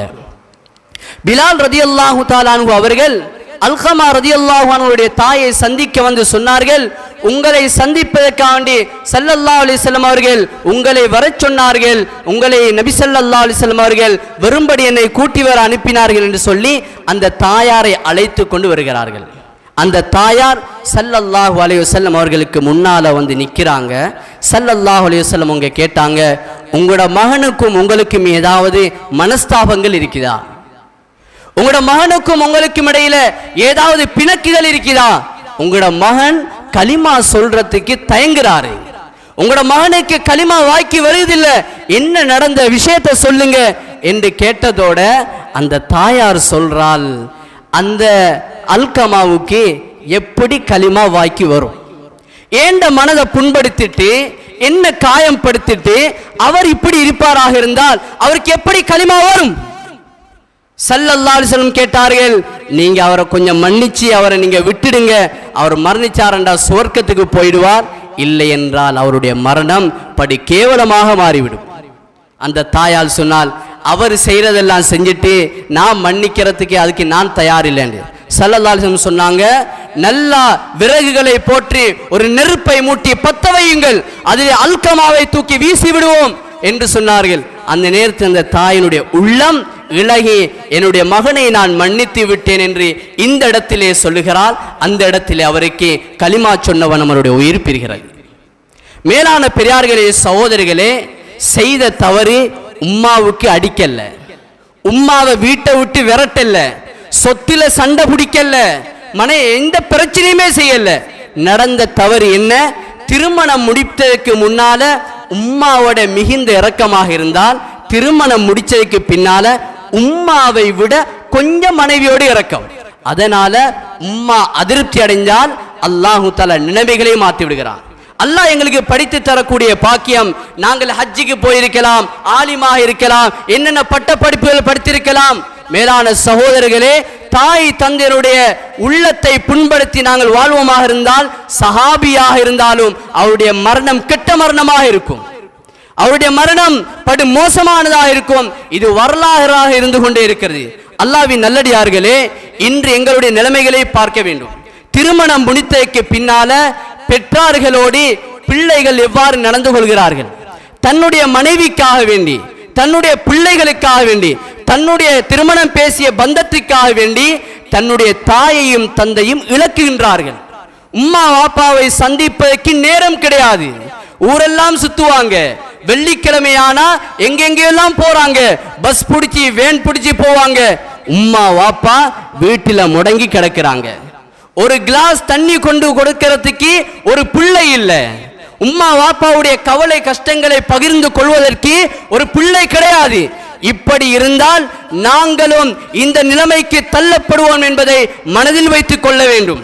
பிலால் ரதியல்லாஹு தஆலா அன்ஹு அவர்கள் அல்கமா ரதியல்லாஹு அன்ஹுடைய தாயை சந்திக்க வந்து சொன்னார்கள், உங்களை சந்திப்பதற்காண்டி ஸல்லல்லாஹு அலைஹி வஸல்லம் அவர்கள் உங்களை வரச் சொன்னார்கள், உங்களை நபி ஸல்லல்லாஹு அலைஹி வஸல்லம் அவர்கள் வரும்படி என்னை கூட்டி வர அனுப்பினார்கள் என்று சொல்லி அந்த தாயாரை அழைத்து கொண்டு வருகிறார்கள். அந்த தாயார் ஸல்லல்லாஹு அலைஹி வஸல்லம் அவர்களுக்கு முன்னால வந்து நிற்கிறாங்க. ஸல்லல்லாஹு அலைஹி வஸல்லம் அவங்க கேட்டாங்க, உங்களோட மகனுக்கும் உங்களுக்கும் ஏதாவது மனஸ்தாபங்கள் இருக்குதா? உங்களோட மகனுக்கும் உங்களுக்கும் இடையில ஏதாவது பிணக்குகள் இருக்குதா? உங்களோட மகன் கலிமா சொல்றதுக்கு தயங்குறாரு, உங்களோட மகனுக்கு கலிமா வாய்க்கு வருவதில்லை, என்ன நடந்த விஷயத்தை சொல்லுங்க என்று கேட்டதோட அந்த தாயார் சொல்றாள், அந்த அல்கமாவுக்கு எப்படி கலிமா வாய்க்கு வரும்? ஏண்ட மனதை புண்படுத்திட்டு என்ன காயம் படுத்திட்டு அவர் இப்படி இருப்பாராக இருந்தால் அவருக்கு எப்படி கலிமா வரும்? ஸல்லல்லாஹு அலைஹி வஸல்லம் கேட்டார்கள், நீங்க அவரை கொஞ்சம் மன்னிச்சு அவரை நீங்க விட்டுடுங்க, அவர் மரணிச்சாரண்டா சுவர்க்கத்துக்கு போயிடுவார், இல்லை என்றால் அவருடைய மரணம் படி கேவலமாக மாறிவிடும். அந்த தாயால் சொன்னால், அவர் செய்யறதெல்லாம் செஞ்சுட்டு நான் மன்னிக்கிறதுக்கு அதுக்கு நான் தயார் இல்லைன்னு. ஸல்லல்லாஹு அலைஹி வஸல்லம் சொன்னாங்க, நல்லா விறகுகளை போற்றி ஒரு நெருப்பை மூட்டி பத்த வையுங்கள், அதில் அல்கமாவை தூக்கி வீசி விடுவோம் என்று சொன்னார்கள். அந்த நேரத்தில் அந்த தாயினுடைய உள்ளம் இலகி என்னுடைய மகனை நான் மன்னித்து விட்டேன் என்று இந்த இடத்திலே சொல்லுகிறாள். அந்த இடத்திலே அவருக்கு கலிமா சொன்னவன் அவருடைய உயிர் பெறுகிறது. மேலான பெரியார்களே, சகோதரிகளே, செய்த தவறு உம்மாவுக்கு அடிக்கல்ல, உம்மாவை வீட்டை விட்டு விரட்டல்ல, சொத்துல சண்டை பிடிக்கல, எந்த பிரச்சனையுமே செய்யல. நடந்த தவறு என்ன? திருமணம் முடித்ததற்கு முன்னால உம்மாவோட மிகுந்த இரக்கமாக இருந்தால், திருமணம் முடிச்சதுக்கு பின்னால உம்மாவை விட கொஞ்சம் மனைவியோடு இரக்கம். அதனால உம்மா அதிருப்தி அடைந்தால் அல்லாஹு தஆலா நிலைமைகளை மாற்றி விடுகிறான். அல்லாஹ் எங்களுக்கு படித்து தரக்கூடிய பாக்கியம். நாங்கள் ஹஜ்ஜிக்கு போயிருக்கலாம், ஆலிமாக இருக்கலாம், என்னென்ன பட்ட படிப்புகள் படித்திருக்கலாம். மேலான சகோதரர்களே, தாய் தந்தையருடைய உள்ளத்தை புண்படுத்தி நாங்கள் வாழ்வோமாக இருந்தால், சஹாபியாக இருந்தாலும் அவருடைய மரணம் கெட்ட மரணமாக இருக்கும், அவருடைய மரணம் படு மோசமானதாக இருக்கும். இது வரலாறாக இருந்து கொண்டே இருக்கிறது. அல்லாஹ்வின் நல்லடியார்களே, இன்று எங்களுடைய நிலைமைகளை பார்க்க வேண்டும். திருமணம் முடித்ததற்கு பின்னால பெற்றார்களோடு பிள்ளைகள் எவ்வாறு நடந்து கொள்கிறார்கள்? தன்னுடைய மனைவிக்காக வேண்டி, தன்னுடைய பிள்ளைகளுக்காக வேண்டி, தன்னுடைய திருமணம் பேசிய பந்தத்திற்காக வேண்டி தன்னுடைய தாயையும் தந்தையும் இழக்குகின்றார்கள். உம்மா வாப்பாவை சந்திப்பதற்கு நேரம் கிடையாது. ஊரெல்லாம் சுத்துவாங்க. வெள்ளிக்கிழமையானா எங்கெங்கெல்லாம் போறாங்க, பஸ் பிடிச்சி வேன் பிடிச்சி போவாங்க. உம்மா வாப்பா வீட்டில முடங்கி கிடக்கிறாங்க. ஒரு கிளாஸ் தண்ணி கொண்டு கொடுக்கிறதுக்கு ஒரு பிள்ளை இல்லை. உம்மா வாப்பாவுடைய கவலை கஷ்டங்களை பகிர்ந்து கொள்வதற்கு ஒரு பிள்ளை கிடையாது. இப்படி இருந்தால் நாங்களும் இந்த நிலைமைக்கு தள்ளப்படுவோம் என்பதை மனதில் வைத்துக் கொள்ள வேண்டும்.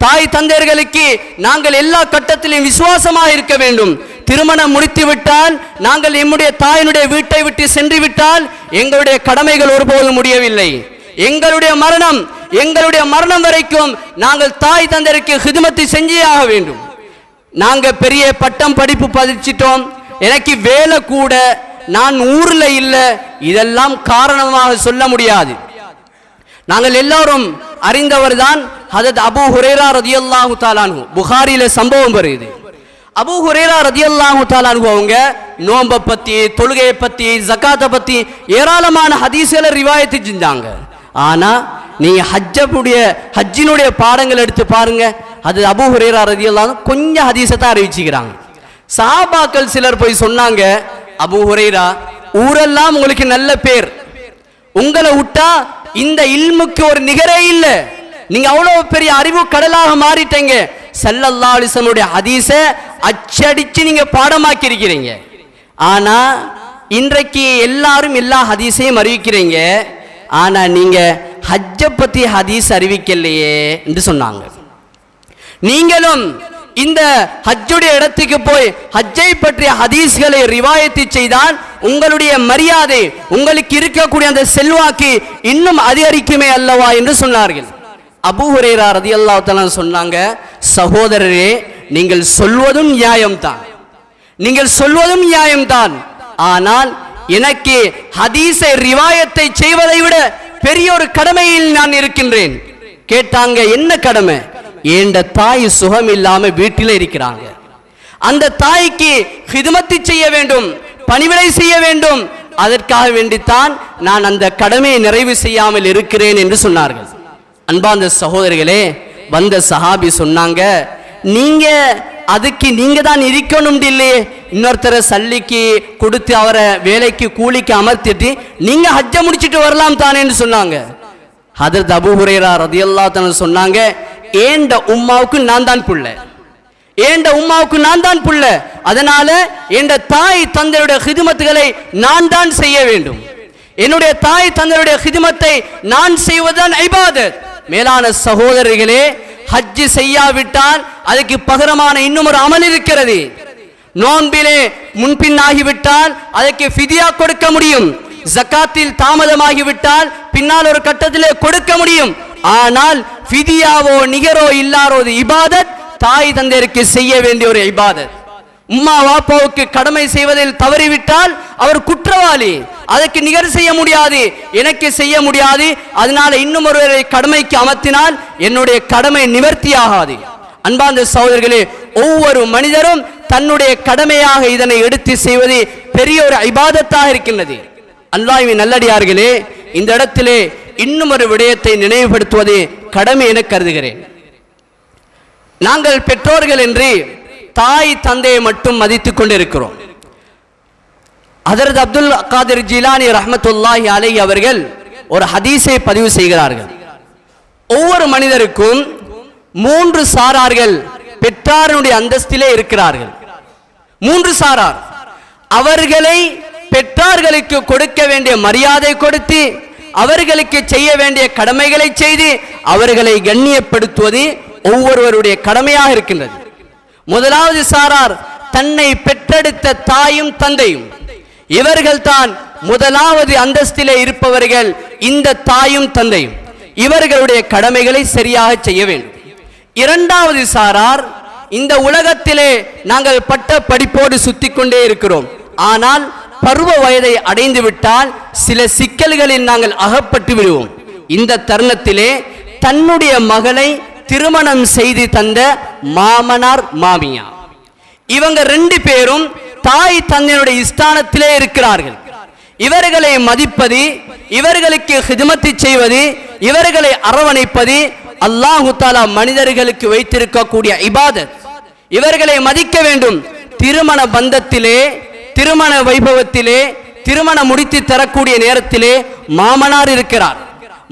தாய் தந்தையர்களுக்கு நாங்கள் எல்லா கட்டத்திலும் விசுவாசமாக இருக்க வேண்டும். திருமணம் முடித்து விட்டால், நாங்கள் நம்முடைய தாயினுடைய வீட்டை விட்டு சென்று விட்டால் எங்களுடைய கடமைகள் ஒருபோதும் முடியவில்லை. எங்களுடைய மரணம் வரைக்கும் நாங்கள் தாய் தந்தையருக்கு ஹிதுமத்தை செஞ்சே ஆக வேண்டும். நாங்க பெரிய பட்டம் படிப்பு படிச்சிட்டோம், எனக்கு வேலை கூட, நான் ஊர்ல இல்ல, இதெல்லாம் காரணமாக சொல்ல முடியாது. நாங்கள் எல்லாரும் அறிந்தவர் தான் ஹஜரத் அபூ ஹுரைரா ரலியல்லாஹு தஆலா அன்ஹு. புகாரியில சம்பவம் வருது. அபூ ஹுரைரா ரலியல்லாஹு தஆலா அன்ஹு அவங்க நோன்பை பத்தி, தொழுகையை பத்தி, ஜகாத்தை பத்தி ஏராளமான ஹதீஸ்களை ரிவாயத்து செஞ்சாங்க. ஆனா நீங்க ஹஜ்ஜினுடைய பாடங்கள் எடுத்து பாருங்க, அது அபூ ஹுரைரா ரலியல்லாஹு கொஞ்சம் ஹதீஸை தான் அறிவிச்சுக்கிறாங்க. சஹாபாக்கள் சிலர் போய் சொன்னாங்க, அபூ ஹுரைரா, ஊரெல்லாம் உங்களுக்கு நல்ல பேர், உங்களை விட்டா இந்த இல்முக்கு ஒரு நிகரே இல்லை, நீங்க அவ்வளவு பெரிய அறிவு கடலாக மாறிட்டீங்க, ஸல்லல்லாஹு அலைஹி வஸல்லம் ஹதீஸை அச்சடிச்சு நீங்க பாடமாக்கி இருக்கிறீங்க. ஆனா இன்றைக்கு எல்லாரும் எல்லா ஹதீஸையும் அறிவிக்கிறீங்க, ஆனா நீங்க ஹஜ்ஜை பத்தி ஹதீஸ் அறிவிக்கலையே என்று சொன்னாங்க. நீங்களும் இந்த ஹஜ்ஜுடைய இடத்துக்கு போய் ஹஜ்ஜை பற்றிய ஹதீஸ்களை ரிவாயத்து செய்தால் உங்களுடைய மரியாதை, உங்களுக்கு இருக்கக்கூடிய அந்த செல்வாக்கு இன்னும் அதிகரிக்குமே அல்லவா என்று சொன்னார்கள். அபூ ஹுரைரா ரலியல்லாஹு தஆலா சொன்னாங்க, சகோதரரே, நீங்கள் சொல்வதும் நியாயம்தான், நீங்கள் சொல்வதும் நியாயம்தான், ஆனால் எனக்கு ஹதீஸை ரிவாயத்தை செய்வதை விட பெரிய ஒரு கடமையில் நான் இருக்கின்றேன். கேட்டாங்க, என்ன கடமை? ஏண்ட தாய் சுகம் இல்லாம வீட்டில் இருக்கிறாங்க, அந்த தாய்க்கு ஹிதுமத்து செய்ய வேண்டும், பணிவிடை செய்ய வேண்டும், அதற்காக வேண்டித்தான் நான் அந்த கடமையை நிறைவு செய்யாமல் இருக்கிறேன் என்று சொன்னார்கள். அன்பார்ந்த சகோதரிகளே, வந்த சஹாபி சொன்னாங்க, நீங்க அதுக்கு நீங்க தான் இருக்கணும் இல்லையே, இன்னொருத்தரை சல்லிக்கு கொடுத்து அவரை வேலைக்கு கூலிக்கு அமர்த்திட்டு நீங்க ஹஜ்ஜ முடிச்சிட்டு வரலாம் தானே என்று சொன்னாங்க. ஹஜ்ரத் அபூ ஹுரைரா ரலியல்லாஹு தஆலா சொன்னாங்க, ஏண்ட உம்மாவுக்கு நான் தான் புள்ள, ஏண்ட உம்மாவுக்கு நான் தான் புள்ள, அதனால என்ற தாய் தந்தையுடைய ஹிதுமத்துகளை நான் தான் செய்ய வேண்டும், என்னுடைய தாய் தந்தையுடைய ஹிதுமத்தை நான் செய்வதுதான் இபாதத். மேலான சகோதரர்களே, ஹஜ் செய்யாவிட்டால் அதுக்கு பகரமான இன்னும் ஒரு அமல் இருக்கிறது. நோன்பிலே முன்பின்னாகிவிட்டால் அதற்கு ஃபிதியா கொடுக்க முடியும், ஜகாத்தில் தாமதமாகிவிட்டால் பின்னால் ஒரு கட்டத்திலே கொடுக்க முடியும். ஆனால் ஃபிதியாவோ நிகரோ இல்லாத இபாதத் தாய் தந்தையருக்கு செய்ய வேண்டிய ஒரு இபாதத். உம்மா வாப்பாவுக்கு கடமை செய்வதில் தவறிவிட்டால் அவர் குற்றவாளி, அதற்கு நிகர் செய்ய முடியாது, எனக்கு செய்ய முடியாது, அதனால இன்னும் ஒருவரை கடமைக்கு அமர்த்தினால் என்னுடைய கடமை நிவர்த்தியாகாது. அன்பார்ந்த சகோதரர்களே, ஒவ்வொரு மனிதரும் தன்னுடைய கடமையாக இதனை எடுத்து செய்வது பெரிய ஒரு இபாதத்தாக இருக்கின்றது. அல்லாஹ்வின் நல்லடியார்களே, இந்த இடத்திலே இன்னும் ஒரு விடயத்தை நினைவுபடுத்துவது கடமை என கருதுகிறேன். நாங்கள் பெற்றோர்கள் என்று தாய் தந்தையை மட்டும் மதித்துக் கொண்டிருக்கிறோம். ஹஜ்ரத் அப்துல் காதிர் ஜிலானி ரஹ்மத்துல்லாஹி அலைஹி அவர்கள் ஒரு ஹதீஸை பதிவு செய்கிறார்கள். ஒவ்வொரு மனிதருக்கும் 3 சாரார்கள் பெற்றாருடைய அந்தஸ்திலே இருக்கிறார்கள். 3 சாரார். அவர்களை பெற்றார்களுக்கு கொடுக்க வேண்டிய மரியாதை கொடுத்து, அவர்களுக்கு செய்ய வேண்டிய கடமைகளை செய்து, அவர்களை கண்ணியப்படுத்துவது ஒவ்வொருவருடைய கடமையாக இருக்கின்றது. முதலாவது சாரார் தன்னை பெற்றெடுத்த தாயும் தந்தையும். இவர்கள் தான் முதலாவது அந்தஸ்திலே இருப்பவர்கள். இந்த தாயும் தந்தையும் இவர்களுடைய கடமைகளை சரியாக செய்ய வேண்டும். இரண்டாவது சாரார், இந்த உலகத்திலே நாங்கள் பட்ட படிப்போடு சுத்தி கொண்டே இருக்கிறோம். ஆனால் பருவ வயதை அடைந்து விட்டால் சில சிக்கல்களில் நாங்கள் அகப்பட்டு விடுவோம். இந்த தருணத்திலே தன்னுடைய மகளை திருமணம் செய்து தந்த மாமனார் மாமியார், இவங்க 2 பேரும் தாய் தந்தையுடைய ஸ்தானத்திலே இருக்கிறார்கள். இவர்களை மதிப்பது, இவர்களுக்கு ஹிதமத்து செய்வது, இவர்களை அரவணைப்பது அல்லாஹு தஆலா மனிதர்களுக்கு வைத்திருக்கக்கூடிய இபாதத். இவர்களை மதிக்க வேண்டும். திருமண பந்தத்திலே, திருமண வைபவத்திலே, திருமணம் முடித்து தரக்கூடிய நேரத்திலே மாமனார் இருக்கிறார்,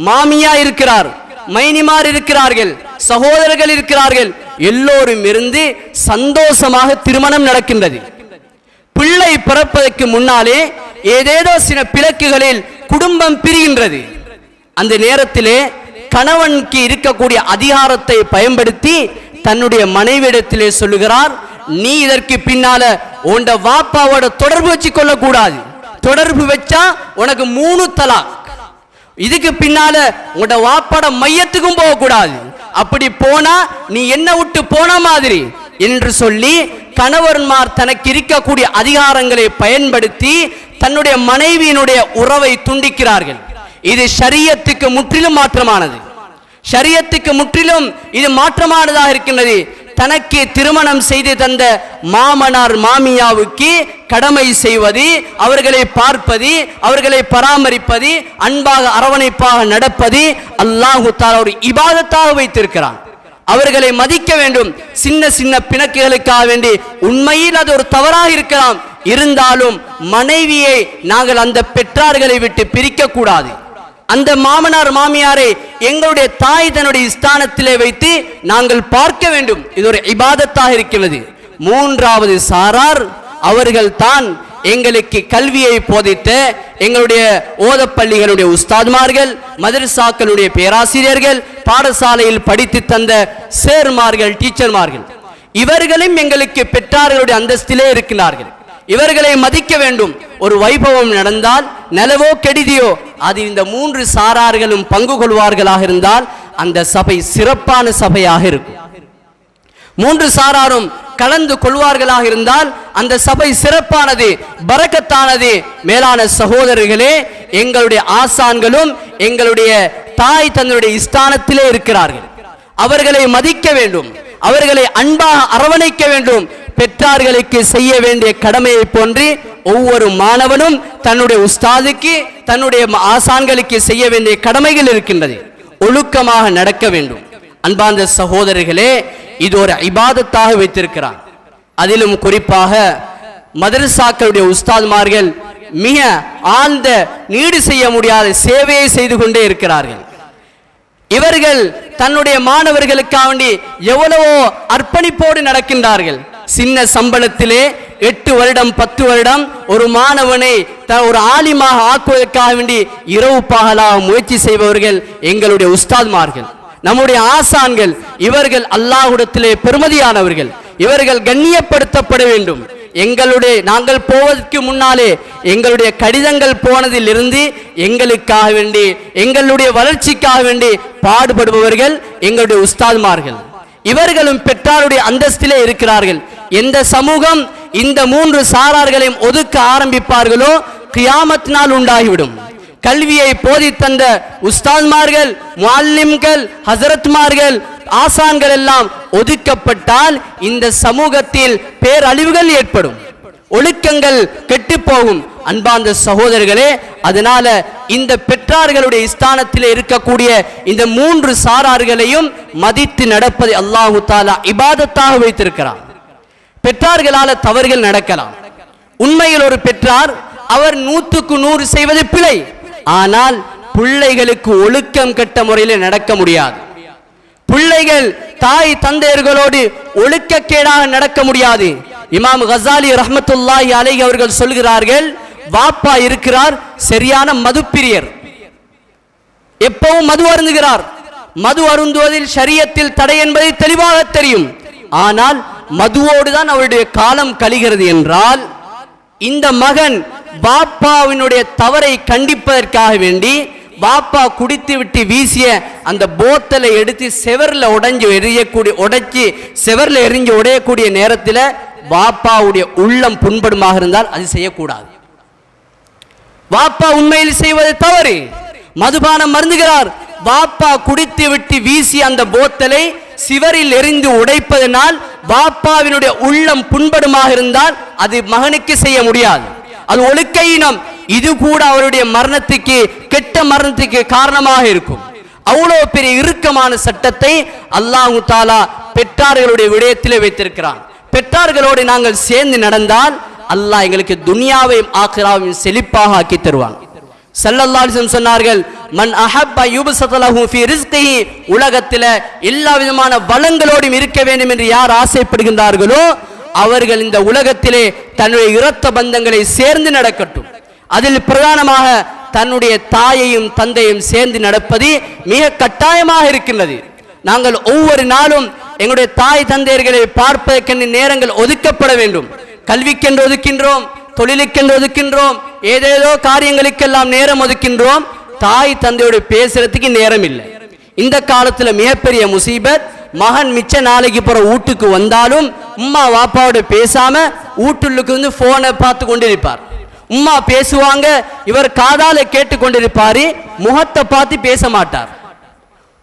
மாமியா இருக்கிறார், மைனிமார் இருக்கிறார்கள், சகோதரர்கள் இருக்கிறார்கள். எல்லோரும் இருந்து சந்தோஷமாக திருமணம் நடக்கின்றது. பிள்ளை பிறப்பதற்கு முன்னாலே ஏதேதோ சில பிளக்குகளில் குடும்பம் பிரிகின்றது. அந்த நேரத்திலே கணவனுக்கு இருக்கக்கூடிய அதிகாரத்தை பயன்படுத்தி தன்னுடைய மனைவியிடத்திலே சொல்லுகிறார், நீ இதற்கு பின்னால உண்ட வாப்பாவோட தொடர்பு வச்சு கொள்ள கூடாது. தொடர்பு வச்சா உனக்கு 3 தலாக். இதுக்கு பின்னால உண்ட வாப்பாட மையத்துக்கும் போக கூடாது. அப்படி போனா நீ என்ன விட்டு போன மாதிரி என்று சொல்லி கணவன்மார் தனக்கு இருக்கக்கூடிய அதிகாரங்களை பயன்படுத்தி தன்னுடைய மனைவியினுடைய உறவை துண்டிக்கிறார்கள். இது ஷரியத்துக்கு முற்றிலும் மாற்றமானது. ஷரியத்துக்கு முற்றிலும் இது மாற்றமானதாக இருக்கின்றது. தனக்கு திருமணம் செய்து தந்த மாமனார் மாமியாவுக்கு கடமை செய்வது, அவர்களை பார்ப்பது, அவர்களை பராமரிப்பது, அன்பாக அரவணைப்பாக நடப்பது அல்லாஹு தஆலா ஒரு இபாதத்தாக வைத்திருக்கிறான். அவர்களை மதிக்க வேண்டும். சின்ன சின்ன பிணக்குகளுக்காக வேண்டி உண்மையில் அது ஒரு தவறாக இருக்கலாம். இருந்தாலும் மனைவியை நாங்கள் அந்த பெற்றார்களை விட்டு பிரிக்க கூடாது. அந்த மாமனார் மாமியாரை எங்களுடைய தாய் தன்னுடைய ஸ்தானத்திலே வைத்து நாங்கள் பார்க்க வேண்டும். இது ஒரு இபாதத்தாக இருக்கிறது. 3வது சாரார், அவர்கள் தான் எங்களுக்கு கல்வியை போதித்த எங்களுடைய ஓதப்பள்ளிகளுடைய உஸ்தாத்மார்கள், மதரசாக்களுடைய பேராசிரியர்கள், பாடசாலையில் படித்து தந்த சேர்மார்கள், டீச்சர்மார்கள். இவர்களும் எங்களுக்கு பெற்றார்களுடைய அந்தஸ்திலே இருக்கிறார்கள். இவர்களை மதிக்க வேண்டும். ஒரு வைபவம் நடந்தால் நலவோ கெடுதியோ அது இந்த 3 சாரார்களும் பங்கு கொள்வார்களாக இருந்தால் அந்த சபை சிறப்பான சபையாக இருக்கும். 3 சாராரும் கலந்து கொள்வார்களாக இருந்தால் அந்த சபை சிறப்பானது, பரக்கத்தானது. மேலான சகோதரர்களே, எங்களுடைய ஆசான்களும் எங்களுடைய தாய் தன்னுடைய ஸ்தானத்திலே இருக்கிறார்கள். அவர்களை மதிக்க வேண்டும், அவர்களை அன்பாக அரவணைக்க வேண்டும். பெற்றார்களுக்கு செய்ய வேண்டிய கடமையை போன்று ஒவ்வொரு மாணவனும் தன்னுடைய உஸ்தாதுக்கு, தன்னுடைய ஆசான்களுக்கு செய்ய வேண்டிய கடமைகள் இருக்கின்றது. ஒழுக்கமாக நடக்க வேண்டும். அன்பார்ந்த சகோதரர்களே, இது ஒரு இபாதத்தாக வைத்திருக்கிறார். அதிலும் குறிப்பாக மதரசாக்களுடைய உஸ்தாத்மார்கள் மிக ஆழ்ந்த நீடு செய்ய முடியாத சேவையை செய்து கொண்டே இருக்கிறார்கள். இவர்கள் தன்னுடைய மாணவர்களுக்காக வேண்டி எவ்வளவோ அர்ப்பணிப்போடு நடக்கின்றார்கள். சின்ன சம்பளத்திலே 8 வருடம் 10 வருடம் ஒரு மாணவனை ஒரு ஆலிமாக ஆக்குவதற்காக வேண்டி இரவு பகலாக முயற்சி செய்பவர்கள் எங்களுடைய உஸ்தாத்மார்கள், நம்முடைய ஆசான்கள். இவர்கள் அல்லாஹ்விடத்திலே பெருமதியானவர்கள். இவர்கள் கண்ணியப்படுத்தப்பட வேண்டும். நாங்கள் போவதற்கு முன்னாலே எங்களுடைய கடிதங்கள் போனதில் இருந்து எங்களுக்காக வேண்டி, எங்களுடைய வளர்ச்சிக்காக வேண்டி பாடுபடுபவர்கள் எங்களுடைய உஸ்தாத்மார்கள். இவர்களும் பெற்றாருடைய அந்தஸ்திலே இருக்கிறார்கள். எந்த சமூகம் இந்த 3 சாரார்களையும் ஒதுக்க ஆரம்பிப்பார்களோ கியாமத் நாள் உண்டாகிவிடும். கல்வியை போதித்தந்த உஸ்தாத்மார்கள், முஅல்லிம்கள், ஹசரத்மார்கள், ஆசான்கள் எல்லாம் ஒதுக்கப்பட்டால் இந்த சமூகத்தில் பேரழிவுகள் ஏற்படும். ஒழுக்கங்கள் கெட்டு போகும். அன்பார்ந்த சகோதரர்களே, அதனால இந்த பெற்றார்களுடைய ஸ்தானத்தில் இருக்கக்கூடிய இந்த 3 சாரார்களையும் மதித்து நடப்பதை அல்லாஹு தஆலா இபாதத்தாக வைத்திருக்கிறார். பெற்றார்களால தவறுகள் நடக்கலாம். உண்மையில் ஒரு பெற்றார் அவர் 100க்கு 100 செய்வது பிழை. ஆனால் பிள்ளைகளுக்கு ஒழுக்கம் கெட்ட முறையில் நடக்க முடியாது. பிள்ளைகள் தாய் தந்தையர்களோடு ஒழுக்கக்கேடாக நடக்க முடியாது. இமாம் கஸாலி ரஹ்மத்துல்லாஹி அலைஹி அவர்கள் சொல்கிறார்கள், வாப்பா இருக்கிறார் சரியான மதுப்பிரியர், எப்பவும் மது அருந்துகிறார். மது அருந்துவதில் ஷரியத்தில் தடை என்பதை தெளிவாக தெரியும். ஆனால் மதுவோடு தான் அவருடைய காலம் கழிகிறது என்றால், இந்த மகன் பாப்பாவினுடைய தவறை கண்டிப்பதற்காக வேண்டி பாப்பா குடித்து விட்டு வீசிய அந்த போத்தலை எடுத்து செவர்ல உடைச்சி செவர்ல எரிஞ்சு உடையக்கூடிய நேரத்தில் பாப்பாவுடைய உள்ளம் புண்படுமாக இருந்தால் அது செய்யக்கூடாது. பாப்பா உண்மையில் செய்வது தவறு, மதுபானம் மருந்துகிறார். பாப்பா குடித்து விட்டு வீசி அந்த போத்தலை சிவரில் எரிந்து உடைப்பதனால் பாப்பாவினுடைய உள்ளம் புண்படுமாக இருந்தால் அது மகனுக்கு செய்ய முடியாது. அது ஒழுக்கையினம். இது கூட அவருடைய மரணத்துக்கு, கெட்ட மரணத்துக்கு காரணமாக இருக்கும். அவ்வளவு பெரிய இறுக்கமான சட்டத்தை அல்லாஹு தஆலா பெற்றார்களுடைய விடயத்திலே வைத்திருக்கிறான். பெற்றார்களோடு நாங்கள் சேர்ந்து நடந்தால் அல்லாஹ் எங்களுக்கு துனியாவையும் ஆখিরাவையும் செழிப்பாக ஆக்கி தருவான். ஸல்லல்லாஹு அலைஹி வஸல்லம் சொன்னார்கள், மன் அஹப்ப யுபஸத லஹு ஃபீ ரிஸ்கிஹி, உலகத்தில் எல்லா விதமான வளங்களோடும் இருக்க வேண்டும் என்று யார் ஆசைப்படுகின்றார்களோ அவர்கள் இந்த உலகத்திலே தன்னுடைய இரத்த பந்தங்களை சேர்ந்து நடக்கட்டும். அதில் பிரதானமாக தன்னுடைய தாயையும் தந்தையும் சேர்ந்து நடப்பது மிக கட்டாயமாக இருக்கின்றது. நாங்கள் ஒவ்வொரு நாளும் எங்களுடைய தாய் தந்தையர்களை பார்ப்பதற்கென்று நேரங்கள் ஒதுக்கப்பட வேண்டும். கல்விக்கென்று ஒதுக்கின்றோம், தொழிலுக்கென்று ஒதுக்கின்றோம், ஏதேதோ காரியங்களுக்கெல்லாம் நேரம் ஒதுக்கின்றோம். தாய் தந்தையோடு பேசுறதுக்கு நேரம் இல்லை. இந்த காலத்தில் மிகப்பெரிய முசீபத், மகன் மிச்ச நாளைக்கு போற வீட்டுக்கு வந்தாலும் உம்மா வாப்பாவோட பேசாம வீட்டுள்ளுக்கு வந்து போனை பார்த்து கொண்டிருப்பார். உம்மா பேசுவாங்க, இவர் காதால கேட்டு கொண்டிருப்பாரு, முகத்தை பார்த்து பேச மாட்டார்,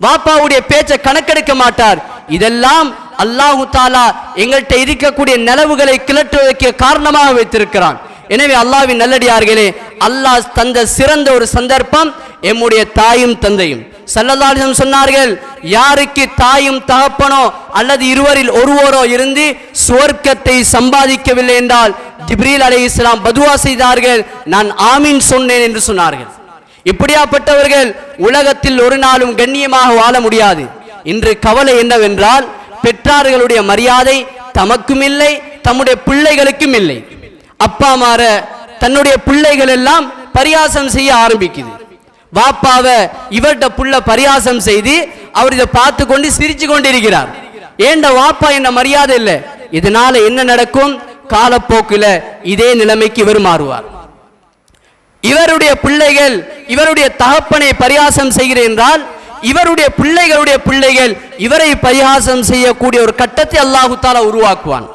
வாப்பாவுடைய பேச்சை கணக்கெடுக்க மாட்டார். இதெல்லாம் அல்லாஹு தஆலா எங்கள்கிட்ட இருக்கக்கூடிய நிலவுகளை கிளற்றுவதற்கு காரணமாக வைத்திருக்கிறான். எனவே அல்லாஹ்வின் நல்லடியார்களே, அல்லாஹ் தந்த சிறந்த ஒரு சந்தர்ப்பம் எம்முடைய தாயும் தந்தையும். ஸல்லல்லாஹு அலைஹி வஸல்லம் சொன்னார்கள், யாருக்கு தாயும் தகப்பனோ அல்லது இருவரில் ஒருவரோ இருந்து சுவர்க்கத்தை சம்பாதிக்கவில்லை என்றால் ஜிப்ரீல் அலைஹிஸ்ஸலாம் பதுவா செய்தார்கள், நான் ஆமீன் சொன்னேன் என்று சொன்னார்கள். இப்படியாப்பட்டவர்கள் உலகத்தில் ஒரு நாளும் கண்ணியமாக வாழ முடியாது. இன்று கவலை என்னவென்றால், பெற்றார்களுடைய மரியாதை தமக்கும் இல்லை, தம்முடைய பிள்ளைகளுக்கும் இல்லை. அப்பா மாற தன்னுடைய பிள்ளைகள் எல்லாம் பரியாசம் செய்ய ஆரம்பிக்குது. வாப்பாவை இவர்கிட்ட புள்ள பரியாசம் செய்து அவர் இதை பார்த்து கொண்டு சிரிச்சு கொண்டிருக்கிறார். ஏண்ட வாப்பா என்ன மரியாதை இல்லை. இதனால என்ன நடக்கும்? காலப்போக்கில் இதே நிலைமைக்கு இவர் மாறுவார். இவருடைய பிள்ளைகள் இவருடைய தகப்பனை பரியாசம் செய்கிறேன் என்றால் இவருடைய பிள்ளைகளுடைய பிள்ளைகள் இவரை பரியாசம் செய்யக்கூடிய ஒரு கட்டத்தை அல்லாஹு தஆலா உருவாக்குவான்.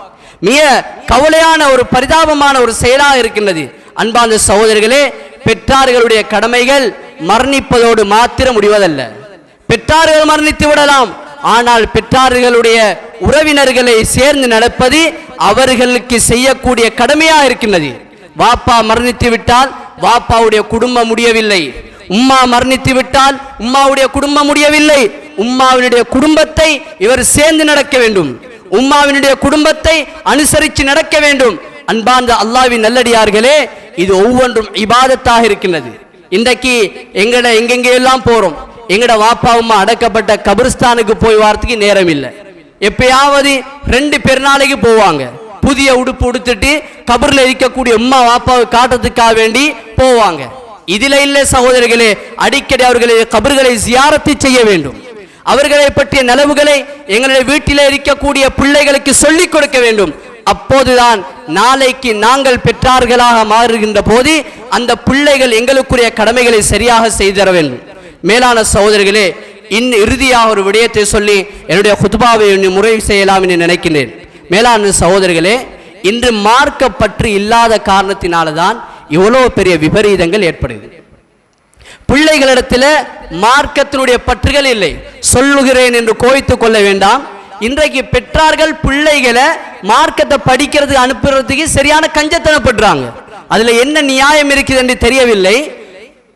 மிக கவலையான ஒரு பரிதாபமான ஒரு செயலாக இருக்கின்றது. அன்பார்ந்த சகோதரர்களே, பெற்றார்களுடைய கடமைகள் மரணிப்பதோடு மாத்திரம் முடிவதல்ல. பெற்றார்கள் மரணித்து விடலாம், ஆனால் பெற்றார்களுடைய உறவினர்களை சேர்ந்து நடப்பது அவர்களுக்கு செய்யக்கூடிய கடமையாக இருக்கின்றது. வாப்பா மரணித்து விட்டால் வாப்பாவுடைய குடும்பம் முடியவில்லை, உம்மா மரணித்து விட்டால் உம்மாவுடைய குடும்பம் முடியவில்லை. உம்மாவினுடைய குடும்பத்தை இவர் சேர்ந்து நடக்க வேண்டும், உம்மாவினுடைய குடும்பத்தை அனுசரித்து நடக்க வேண்டும். அன்பார்ந்த அல்லாஹ்வின் நல்லடியார்களே, இது ஒவ்வொன்றும் இபாதத்தாக இருக்கின்றது. இன்றைக்கு எங்கெங்கே எல்லாம் போறோம், எங்கட வாப்பா உம்மா அடக்கப்பட்ட கபிரிஸ்தானுக்கு போய் வாரத்துக்கு நேரம் இல்லை. எப்பயாவது 2 பெருநாளைக்கு போவாங்க, புதிய உடுப்பு உடுத்துட்டு கபர்ல இருக்கக்கூடிய உம்மா வாப்பாவை காட்டுறதுக்காக வேண்டி போவாங்க. இதுல இல்லை சகோதரர்களே, அடிக்கடி அவர்களை கபர்களை ஜியாரத்து செய்ய வேண்டும். அவர்களை பற்றிய நலவுகளை எங்களுடைய வீட்டிலே இருக்கக்கூடிய பிள்ளைகளுக்கு சொல்லிக் கொடுக்க வேண்டும். அப்போதுதான் நாளைக்கு நாங்கள் பெற்றார்களாக மாறுகின்ற போது அந்த பிள்ளைகள் எங்களுக்குரிய கடமைகளை சரியாக செய்தர வேண்டும். மேலான சகோதரர்களே, இறுதியாக ஒரு விடயத்தை சொல்லி என்னுடைய குத்பாவை முறை செய்யலாம் என்று நினைக்கின்றேன். மேலான சகோதரர்களே, இன்று மார்க்க பற்று இல்லாத காரணத்தினால்தான் இவ்வளவு பெரிய விபரீதங்கள் ஏற்படுது. பிள்ளைகளிடத்தில் மார்க்கத்தினுடைய பற்றுகள் இல்லை. சொல்லுகிறேன் என்று கோவித்துக் கொள்ள வேண்டாம். இன்றைக்கு பெற்றார்கள் பிள்ளைகளை மார்க்கத்தை படிக்கிறதுக்கு அனுப்புறதுக்கு சரியான கஞ்சத்தனப்படுறாங்க. அதுல என்ன நியாயம் இருக்குது என்று தெரியவில்லை.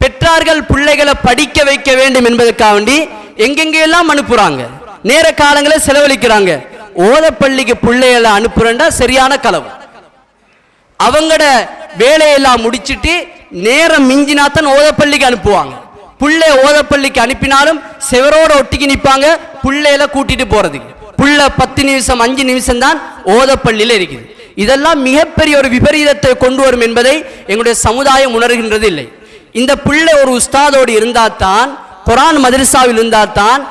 பெற்றார்கள் பிள்ளைகளை படிக்க வைக்க வேண்டும் என்பதற்காக வேண்டி எங்கெங்கெல்லாம் அனுப்புறாங்க, நேர காலங்களை செலவழிக்கிறாங்க. ஓதப்பள்ளிக்கு பிள்ளைகளை அனுப்புறா சரியான களவு. அவங்களோட வேலையெல்லாம் முடிச்சுட்டு நேரம் மிஞ்சினாத்தான் ஓதப்பள்ளிக்கு அனுப்புவாங்க. புள்ளை ஓதப்பள்ளிக்கு அனுப்பினாலும் செவரோட ஒட்டிக்கு நிற்பாங்க புள்ளையில கூட்டிட்டு போறதுக்கு. புள்ள 10 நிமிஷம் 5 நிமிஷம் தான் ஓதப்பள்ளியில் இருக்குது. இதெல்லாம் மிகப்பெரிய ஒரு விபரீதத்தை கொண்டு வரும் என்பதை எங்களுடைய சமுதாயம் உணர்கின்றது இல்லை. இந்த பிள்ளை ஒரு உஸ்தாதோடு இருந்தால்தான், குர்ஆன் மதரசாவில் இருந்தால்தான்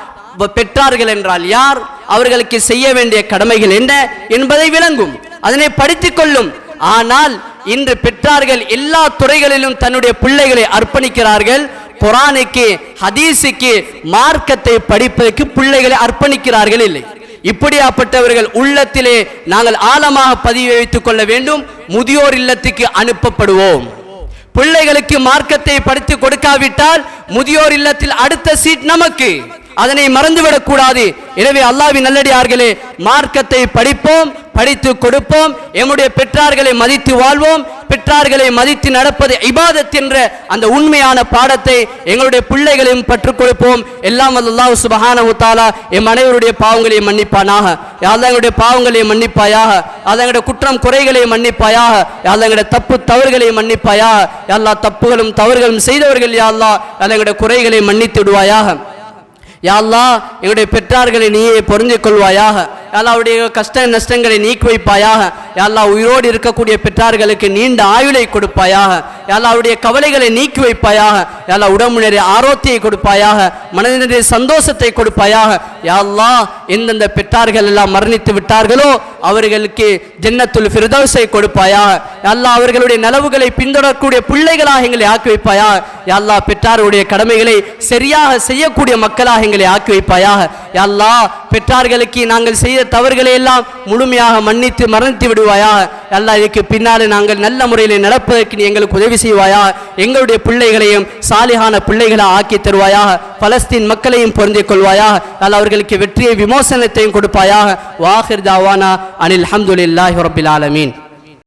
பெற்றார்கள் என்றால் யார், அவர்களுக்கு செய்ய வேண்டிய கடமைகள் என்ன என்பதை விளங்கும், அதனை படித்துக் கொள்ளும். ஆனால் இன்று பெற்றார்கள் எல்லா துறைகளிலும் தன்னுடைய பிள்ளைகளை அர்ப்பணிக்கிறார்கள். குர்ஆனுக்கு, ஹதீஸுக்கு, மார்க்கத்தை படிப்பதற்கு பிள்ளைகளை அர்ப்பணிக்கிறார்கள் இல்லை. இப்படியாப்பட்டவர்கள் உள்ளத்திலே நாங்கள் ஆழமாக பதிவு வைத்துக் கொள்ள வேண்டும். முதியோர் இல்லத்துக்கு அனுப்பப்படுவோம். பிள்ளைகளுக்கு மார்க்கத்தை படித்து கொடுக்காவிட்டால் முதியோர் இல்லத்தில் அடுத்த சீட் நமக்கு. அதனை மறந்துவிடக் கூடாது. எனவே அல்லாஹ்வின் நல்லடியார்களே, மார்க்கத்தை படிப்போம், படித்து கொடுப்போம். எம்முடைய பெற்றார்களை மதித்து வாழ்வோம். பெற்றார்களை மதித்து நடப்பது இபாதத் என்ற அந்த உண்மையான பாடத்தை எங்களுடைய பிள்ளைகளையும் கற்றுக் கொடுப்போம். எல்லாம் அல்லாஹ் சுப்ஹானஹு வ தஆலா எம் அனைவருடைய பாவங்களை மன்னிப்பானாக. யா அல்லாஹ் எங்களுடைய பாவங்களை மன்னிப்பாயாக. யா அல்லாஹ் எங்களுடைய குற்றம் குறைகளை மன்னிப்பாயாக. யா அல்லாஹ் எங்களுடைய தப்பு தவறுகளை மன்னிப்பாயாக. யா அல்லாஹ் தப்புகளும் தவறுகளும் செய்தவர்கள் யா அல்லாஹ் எங்களுடைய குறைகளை மன்னித்து விடுவாயாக. யா அல்லாஹ் எங்களுடைய பெற்றார்களை நீயே பொருந்திக் கொள்வாயாக. யா அல்லாஹ் அவருடைய கஷ்ட நஷ்டங்களை நீக்கி வைப்பாயாக. யா அல்லாஹ் உயிரோடு இருக்கக்கூடிய பெற்றார்களுக்கு நீண்ட ஆயுளை கொடுப்பாயாக. யா அல்லாஹ் அவருடைய கவலைகளை நீக்கி வைப்பாயாக. யா அல்லாஹ் உடம்பு நிறைய ஆரோக்கியத்தை கொடுப்பாயாக, மனதினுடைய சந்தோஷத்தை கொடுப்பாயாக. யா அல்லாஹ் எந்தெந்த பெற்றார்கள் எல்லாம் மரணித்து விட்டார்களோ அவர்களுக்கு ஜன்னத்துல் ஃபிர்தௌஸை கொடுப்பாயாக. யா அல்லாஹ் அவர்களுடைய நலவுகளை பின்தொடரக்கூடிய பிள்ளைகளாக எங்களை ஆக்கி வைப்பாயாக. யா அல்லாஹ் பெற்றாருடைய கடமைகளை சரியாக செய்யக்கூடிய மக்களாக எங்களை ஆக்கி வைப்பாயாக. யா அல்லாஹ் பெற்றார்களுக்கு நாங்கள் செய்த தவறுகளை எல்லாம் முழுமையாக மன்னித்து மரணித்து விடுவாயாக. யா அல்லாஹ் இதுக்கு பின்னாலே நாங்கள் நல்ல முறையில் நடப்பதற்கு நீ எங்களுக்கு உதவி செய்வாயாக. எங்களுடைய பிள்ளைகளையும் சாலிஹான பிள்ளைகளை ஆக்கி தருவாயாக. பலஸ்தீன் மக்களையும் பொருந்திக் கொள்வாயாக. யா அல்லாஹ் அவர்களுக்கு வெற்றியை விமோசனத்தையும் கொடுப்பாயாக. வாஹிர் தாவானா அனில் ஹம்துலில்லாஹி ரப்பில் ஆலமீன்.